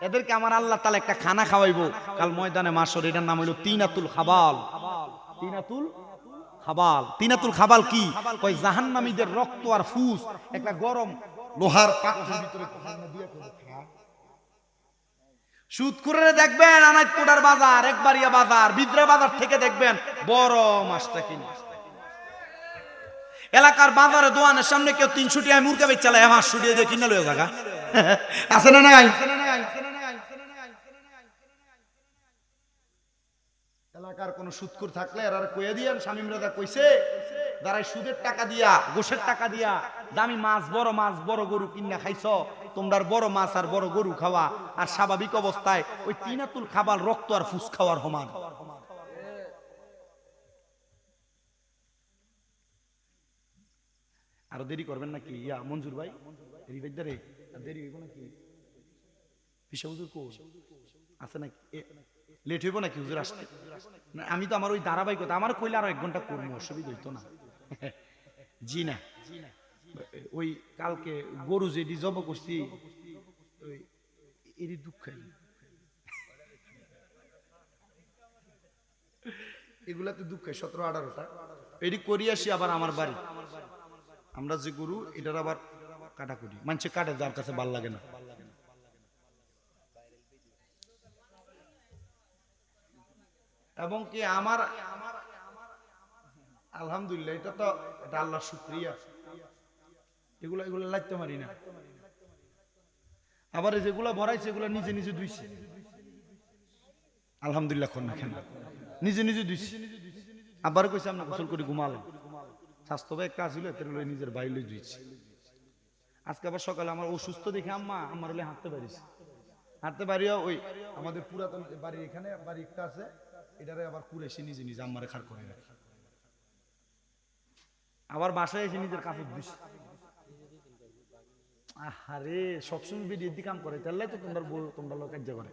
এদেরকে আমার আল্লাহ তাআলা একটা খানা খাওয়াইবো কাল ময়দানে মাশর। এটার নাম হলো তিনাতুল খাবাল। তিনাতুল খাবাল। তিনাতুল খাবাল কি? কয় জাহান্নামীদের রক্ত আর ফুস একটা গরম লোহার পাত্রের ভিতরে দিয়ে খা। সুদখুরের দেখবেন আনাইতকুড়ার বাজার, একবারিয়া বাজার, বিদ্রা বাজার থেকে দেখবেন বড় মাছটা কিনে। এলাকার বাজারে দোকানের সামনে কেউ 300 টাকায় মুরগা বেচালে 500 টাকা দিয়ে কিনে লয়ে জায়গা আছে না নাই? এলাকার কোন সুদখুর থাকলে এরা কইয়া দিয়েন, শামীম রাজা কইছে যারা সুদের টাকা দিয়া, গোশের টাকা দিয়া দামি মাছ, বড় মাছ, বড় গরু কিনা খাইছো, তোমরা বড় মাছ আর বড় গরু খাওয়া আর স্বাভাবিক অবস্থায় ওই তিনাতুল খাবাল রক্ত আর ফুস খাওয়ার সমান। আর দেরি করবেন নাকি? ইয়া মঞ্জুর ভাই, রিভাইদারে দেরি হইব নাকি? পিসা হুজুর কো আছে নাকি? লেট হইব নাকি হুজুর আসতে? না, আমি তো আমার ওই ধারাবাহিকতা আমার কইলে আরো 1 ঘন্টা করবো, অসুবিধা হইতো না। জি না, ওই কালকে গরু যেটি জব করছি ওই এরই দুঃখ খাই এগুলাতে দুঃখে 17-18টা এটি করি আসি আবার আমার বাড়ি আমরা যে গরু এটার আবার কাটা করি মানুষে কাটে যার কাছে ভাল লাগে না এবং কি আমার আলহামদুলিল্লাহ এটা তো এটা আল্লাহর শুকরিয়া এগুলো লাগতে পারি না আবার যেগুলো ভরাইছে এগুলো নিজে নিজে ধুইছে আলহামদুলিল্লাহ কোন না কেন নিজে নিজে ধুইছে আবার কইছে আমরা গোসল করে ঘুমালাম স্বাস্থ্য ভাই একটা ছিল এগুলো নিজের বাইরে ধুইছে আজকে আবার সকালে আমার অসুস্থ দেখে আম্মা আমার হলে হাঁটতে পারিও ওই আমাদের পুরাতন বাড়ির এখানে বাড়ি একটা আছে এটারে আবার কুড়েছে নিজে নিজে আম্মারে খাড় করে রাখে আবার বাসায় এসে নিজের কাপড় দিস আরে সবসময় বেরিয়ে দি কাম করে তাহলে তো তোমরা লোক কার্য করে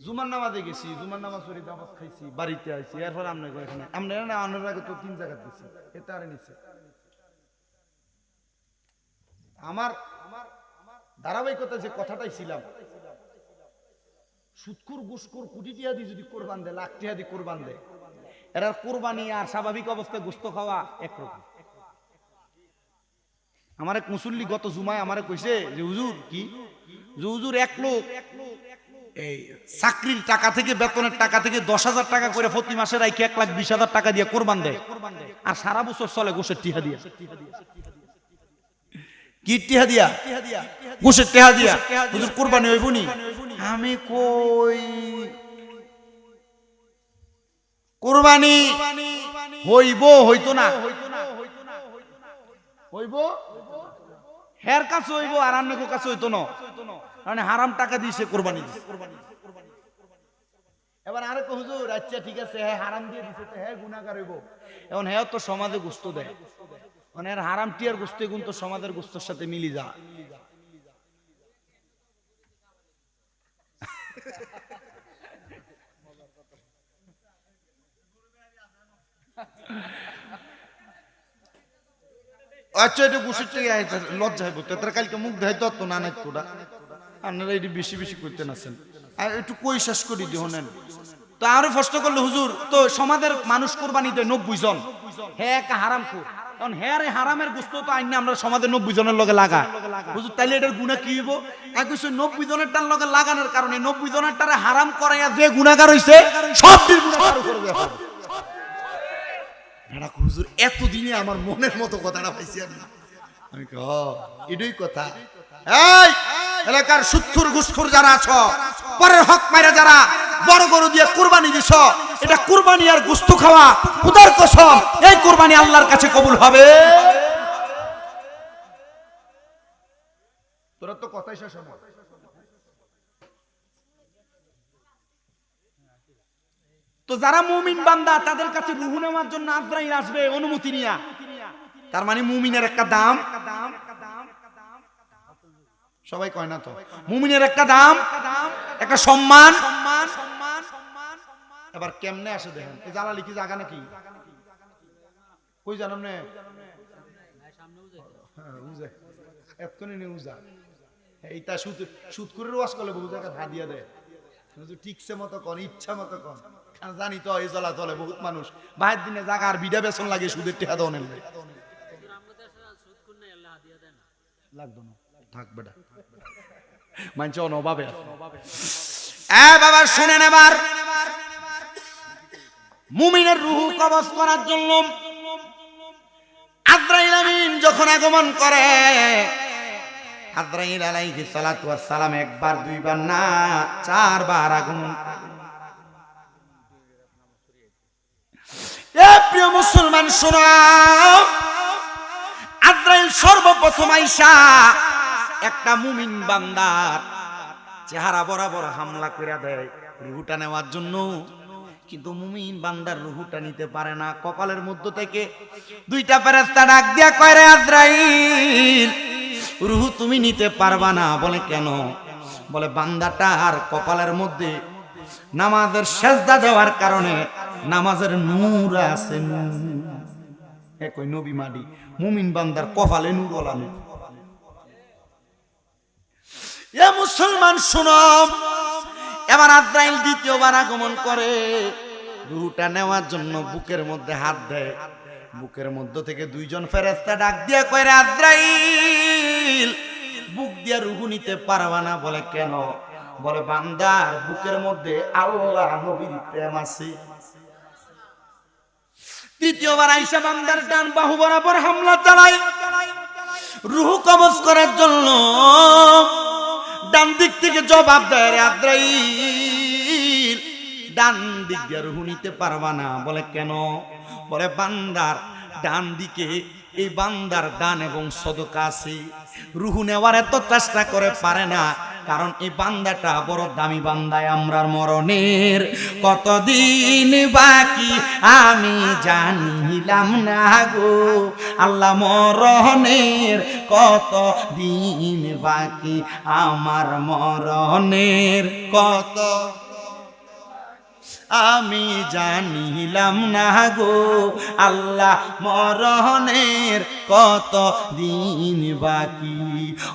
জুমার নামাজে গেছি জুমার নামাজ পড়ি দাবাত খাইছি বাড়িতে আইছি এরপর আমরা এখানে আমরা না অন্যের আগে তো 3 জায়গা দিছি এটা আর নিচে আমার ধারাবাহিকতা যে কথাটাই ছিলাম সুৎকুর গুসকুর কোটি টিয়া দিয়ে যদি কোরবান দেয় লাখ টিয়া দিয়ে কোরবান দেয় এরা কোরবানি আর স্বাভাবিক অবস্থায় গোস্ত খাওয়া একরকম আমার এক মুসল্লি গত জুমায় আমারে কইছে যে হুজুর কি যে হুজুর এক লোক এই চাকরির টাকা থেকে বেতনের টাকা থেকে 10,000 টাকা করে প্রতি মাসে রাখি 1,20,000 টাকা দিয়ে কোরবান দেয় আর সারা বছর চলে গোশের টিহা দিয়া কি টিহা দিয়া গোশের টিহা দিয়া হুজুর কোরবানি হইব নি আমি কই কোরবানি হইব হইতো না হইব হের কাছে হইব আর আন্নের কাছে হইতো না মানে হারাম টাকা দিয়ে সে কোরবানি দিছে এবার আরে কো হুজুর আচ্ছা ঠিক আছে হ্যাঁ হারাম দিয়ে দিছে তো হ্যাঁ গুনাহগার হইব এখন হ্যাঁ তো সমাজে গোশত দেয় মানে এর হারাম টিয়ার গোশত গুণ তো সমাজের গোশতের সাথে মিলি যা আচ্ছা এটা গোশত থেকে লজ্জা হইব তো তার কালকে মুখ দেয় তো না নাই তোরা আপনারা এটি বেশি বেশি করতে নাছেন আর একটু কই শেষ করি দিহনেন তো আরো প্রশ্ন করলো হুজুর তো সমাজের মানুষ কোরবানি দেয় 90 জন হ্যাঁ একটা হারাম খোর কারণ হ্যাঁ হারামের গোশত তো আইন আমরা সমাজে 90 জনের লগে লাগা হুজুর তাইলে এটার গুনাহ কি হইব আর কিছু 90 জনের টার লগে লাগানোর কারণে 90 জনের টারে হারাম করাইয়া যে গুনাহগার হইছে সব গুনাহগার উপরে ব্যাপার এটা হুজুর এতদিনে আমার মনের মতো কথাটা পাইছি আমি ক এটাই কথা এই এলাকার সুৎখুর ঘুষখুর যারা আছো পরের হক মাইরা যারা বড় গরু দিয়ে কুরবানি দিছ এটা কুরবানি আর গোশত খাওয়া খোদার কসম এই কুরবানি আল্লাহর কাছে কবুল হবে তোরা তো কথাই শেষ হবে তো যারা মুমিন বান্দা তাদের কাছে রূহ নেওয়ার জন্য আজরাইল আসবে অনুমতি নিয়া তার মানে মুমিনের একটা দাম সবাই কয় না তো মুমিনের একটা দাম একটা সম্মান এবার কেমনে আসে দেখেন এই জালালি কি জায়গা নাকি কই জানাম না এতক্ষণে নিয়ে উজা এইটা সুৎকুরের ওয়াজ করলে বহু জায়গা ভা দিয়া দেয় ঠিকছে মতো কন ইচ্ছা মতো কন জানি তো এই জ্বলা চলে বহুত মানুষ বাইরের দিনে জায়গা আর বিডা বেসন লাগে সুদের টেহা দেওয়া নেই লাগতো না থাক বেটা মানছে অনভাবে বাবা শুনেন এবার মুমিনের রূহ কবজ করার জন্য আজরাইল আমিন যখন আগমন করে আজরাইল আলাইহিস সালাতু ওয়াস সালাম একবার দুইবার না 4 বার আগমন এ প্রিয় মুসলমান শোনো আজরাইল সর্বপ্রথম আইসা একটা মুমিন বান্দার চেহারা বরাবর হামলা করে দেয় রূহটা নেওয়ার জন্য কিন্তু মুমিন বান্দার রূহটা নিতে পারে না কপালের মধ্য থেকে দুইটা ফেরেশতা ডাক দিয়া কয় রে আজরাইল রূহ তুমি নিতে পারবা না বলে কেন বলে বান্দাটার কপালের মধ্যে নামাজের সেজদা দেওয়ার কারণে নামাজের নূর আছে কই নবী মাডি মুমিন বান্দার কপালে নূর ওলানো এ মুসলমান শুনো এবার আজরাইল দ্বিতীয়বার আগমন করে, রূহটা নেওয়ার জন্য বুকের মধ্যে হাত দেয়। বুকের মধ্য থেকে দুইজন ফেরেশতা ডাক দিয়া কয়, রে আজরাইল, বুক দিয়া রূহ নিতে পারবা না। বলে কেন? বলে বান্দার বুকের মধ্যে আল্লাহ নবীর প্রেম আছে। তৃতীয়বার আইসা বান্দার ডান বাহু বরাবর হামলা চালায় রূহ কবজ করার জন্য। ডান দিক থেকে জবাব দেয়, রে আজরাইল, ডান দিক দিয়ে রূহ নিতে পারবা না। বলে কেন? বলে বান্দার ডান দিকে এই বান্দার দান এবং সদকা আছে, রূহ নেওয়ার এত চেষ্টা করে পারে না, কারণ এই বান্দাটা বড় দামি বান্দায়। আমরার মরণের কতদিন বাকি আমি জানিলাম না গো আল্লাহ, মরণের কত দিন বাকি আমার, মরণের কত আমি জানিলাম না গো আল্লাহ, মরণের কত দিন বাকি।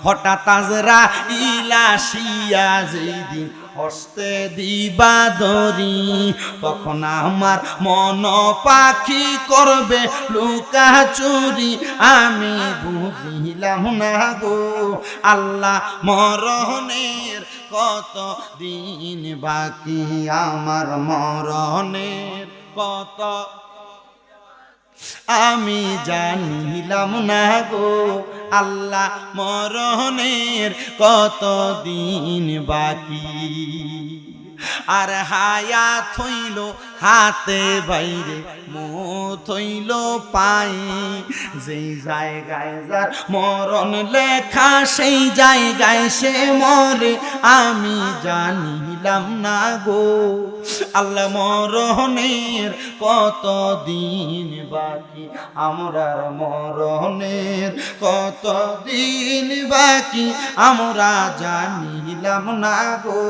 হঠাৎ আজরাইল আসিয়া যেদিন হস্তে দিবা ধরি, তখন আমার মন পাখি করবে লুকা চুরি, আমি বুঝিলাম না গো আল্লাহ, মরণের কত দিন বাকি আমার, মরণের কত আমি জানিলাম না গো আল্লাহ, মরণের কত দিন বাকি। আর হায়াত হইল হাতে বাইরে, মৌত হইল পায়ে, যেই জায়গায় যার মরণ লেখা সেই জায়গায় সে মরে, আমি জানিলাম না গো আল্লাহ, মরণের কত দিন বাকি আমরার, মরণের কত দিন বাকি আমরা জানিলাম না গো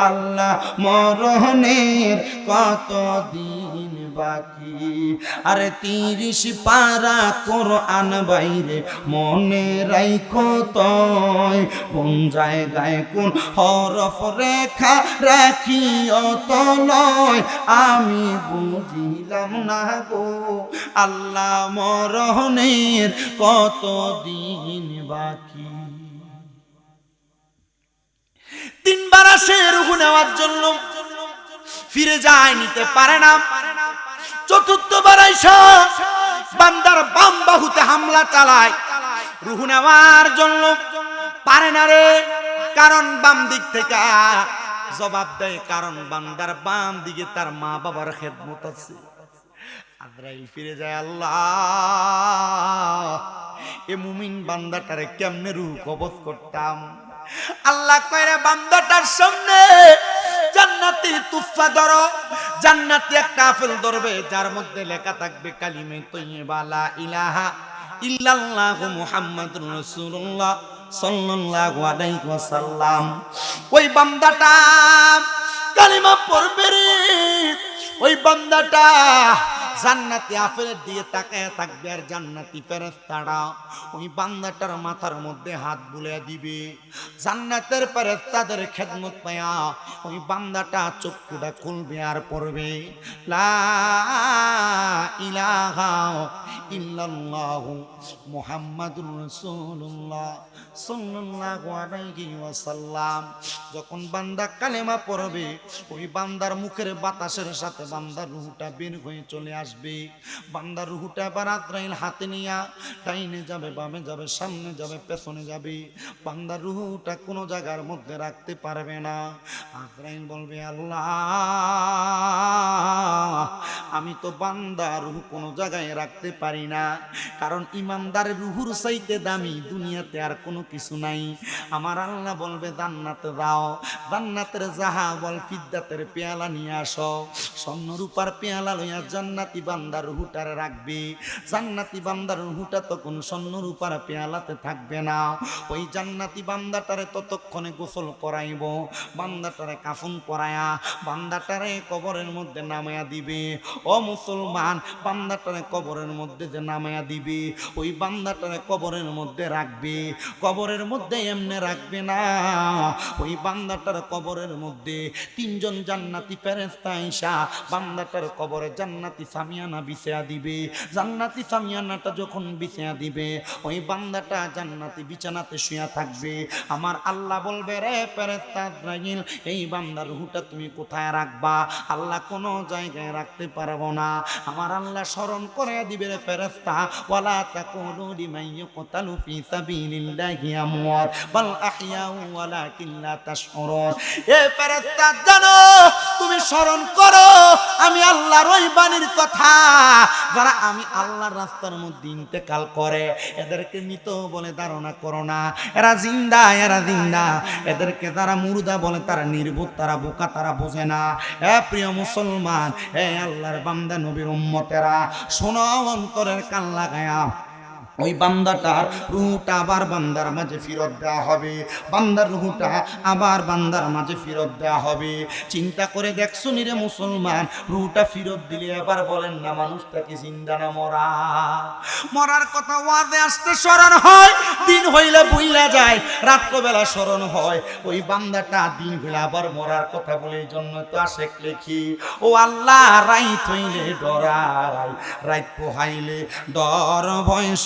আল্লাহ, মরণের কত দিন বাকি। আরে 30 পারা কোরআন বাইরে মনে রাইখো তয়, কোন জায়গায় কোন হরফ রেখা রাখিও তো লয়, আমি বুঝিলাম না গো আল্লাহ, মরণের কত দিন বাকি। 3 বার আসে রূহ নেওয়ার জন্য, ফিরে যায়, নিতে পারে না। 4বার আইসা বান্দার বাম বাহুতে হামলা চালায় রূহ নেওয়ার জন্য, পারে না রে, কারণ বাম দিক থেকে জবাব দেয়, কারণ বান্দার বাম দিকে তার মা বাবার খেদমত আছে। আজরাইল ফিরে যায়, আল্লাহ, এ মুমিন বান্দাটারে কেমনে রূহ কবজ করতাম। আল্লাহ কয়, রে বান্দাটার সামনে জান্নাতি তুফা ধরো, জান্নাতি একটা আপেল ধরবে, যার মধ্যে লেখা থাকবে কালিমে তৈয়্যিবা লা ইলাহা ইল্লাল্লাহু মুহাম্মাদুর রাসূলুল্লাহ সাল্লাল্লাহু আলাইহি ওয়াসাল্লাম। ওই বান্দাটা কালিমা পড়বে রে, ওই বান্দাটা জান্নাতি আপেলের দিয়ে তাকায় থাকবে, আর জান্নাতি ফেরেশতারা ওই বান্দাটার মাথার মধ্যে হাত বুলিয়ে দিবে। জান্নাতের ফেরেশতাদের খেদমত পায়া ওই বান্দাটা চক্ষুটা খুলবে আর পড়বে লা ইলাহা ইল্লাল্লাহু মুহাম্মাদুর রাসূলুল্লাহ সাল্লাল্লাহু আলাইহি ওয়াসাল্লাম। যখন বান্দা কালেমা পড়বে, ওই বান্দার মুখের বাতাসের সাথে বান্দার রূহটা বের হয়ে চলে আসবে। বান্দার রূহটা এবার আজরাইল হাতে নিয়া ডাইনে যাবে, বামে যাবে, সামনে যাবে, পেছনে যাবে, বান্দার রূহটা কোনো জায়গার মধ্যে রাখতে পারবে না। আজরাইল বলবে, আল্লাহ, আমি তো বান্দার রূহ কোনো জায়গায় রাখতে পারি না, কারণ ইমানদারের রূহুর চাইতে দামি দুনিয়াতে আর কোনো কিছু নাই। আমার আল্লাহ বলবে, জান্নাতে যাও, জান্নাতের জাহাবল ফিদ্দাতের পেয়ালা নিয়ে আসো, স্বর্ণ রূপার পেয়ালা লইয়া জান্নাতে জান্নাতি বান্দার রুহুটারে রাখবে। জান্নাতি বান্দার রুহুটা তখন স্বর্ণ রূপার পেয়ালাতে থাকবে না। ওই জান্নাতি বান্দাটারে ততক্ষণে গোসল করাইব, বান্দাটারে কাফন পরায়া বান্দাটারে কবরের মধ্যে নামায়া দিবে। ও মুসলমান, বান্দাটারে কবরের মধ্যে যে নামায়া দিবে, ওই বান্দাটারে কবরের মধ্যে রাখবে। কবরের মধ্যে এমনি রাখবে না, ওই বান্দাটার কবরের মধ্যে তিনজন জান্নাতি ফেরেশতা আইসা বান্দাটার কবরে জান্নাতি সামিয়ানা বিছায়া দিবে। জান্নাতি সামিয়ানাটা যখন বিছায়া দিবে, ওই বান্দাটা জান্নাতি বিছানাতে শুয়া থাকবে। আমার আল্লাহ বলবে, রে ফেরেশতা আজরাইল, এই বান্দার রূহটা তুমি কোথায় রাখবা? আল্লাহ কোনো জায়গায় রাখতে পারবো না। আমার আল্লাহ স্মরণ করে দিবে, রে ফেরেশতা, ওয়ালা তাকুলু লিমান ইউকতালু ফি সাবিলিল্লাহি আমওয়াত বাল আহইয়াউ ওয়ালাকিন লা তাশউরুন। এ ফেরেশতা, জানো, তুমি স্মরণ করো আমি আল্লাহর ওই বাণীর কথা, যারা আমি আল্লাহর রাস্তার মধ্যে ইন্তেকাল করে এদেরকে মৃত বলে ধারণা করো না। এরা জিন্দা, এরা জিন্দা। এদেরকে যারা মুর্দা বলে তারা নির্বোধ, তারা বোকা, তারা বোঝে না। এ প্রিয় মুসলমান, এ আল্লাহর বান্দা নবীর উম্মতেরা, শোনো অন্তরের কান লাগায়া। ওই বান্দাটার রুহটা আবার বান্দার মাঝে ফেরত দেওয়া হবে। বান্দার রুহটা আবার বান্দার মাঝে ফেরত দেওয়া হবে। চিন্তা করে দেখছো নি রে মুসলমান, রুহটা ফেরত দিলে আবার বলেন না মানুষটাকে জিন্দা না মরা? মরার কথা ওয়াজে আসতে স্মরণ হয়, দিন হইলে ভুইলা যায়, রাত্রবেলা স্মরণ হয়। ওই বান্দাটা দিন হইলে আবার মরার কথা বলে, এই জন্য তো আশেক লেখি, ও আল্লাহ রাইত হইলে ডরাই, রাইত পোহাইলে ডর ভয়স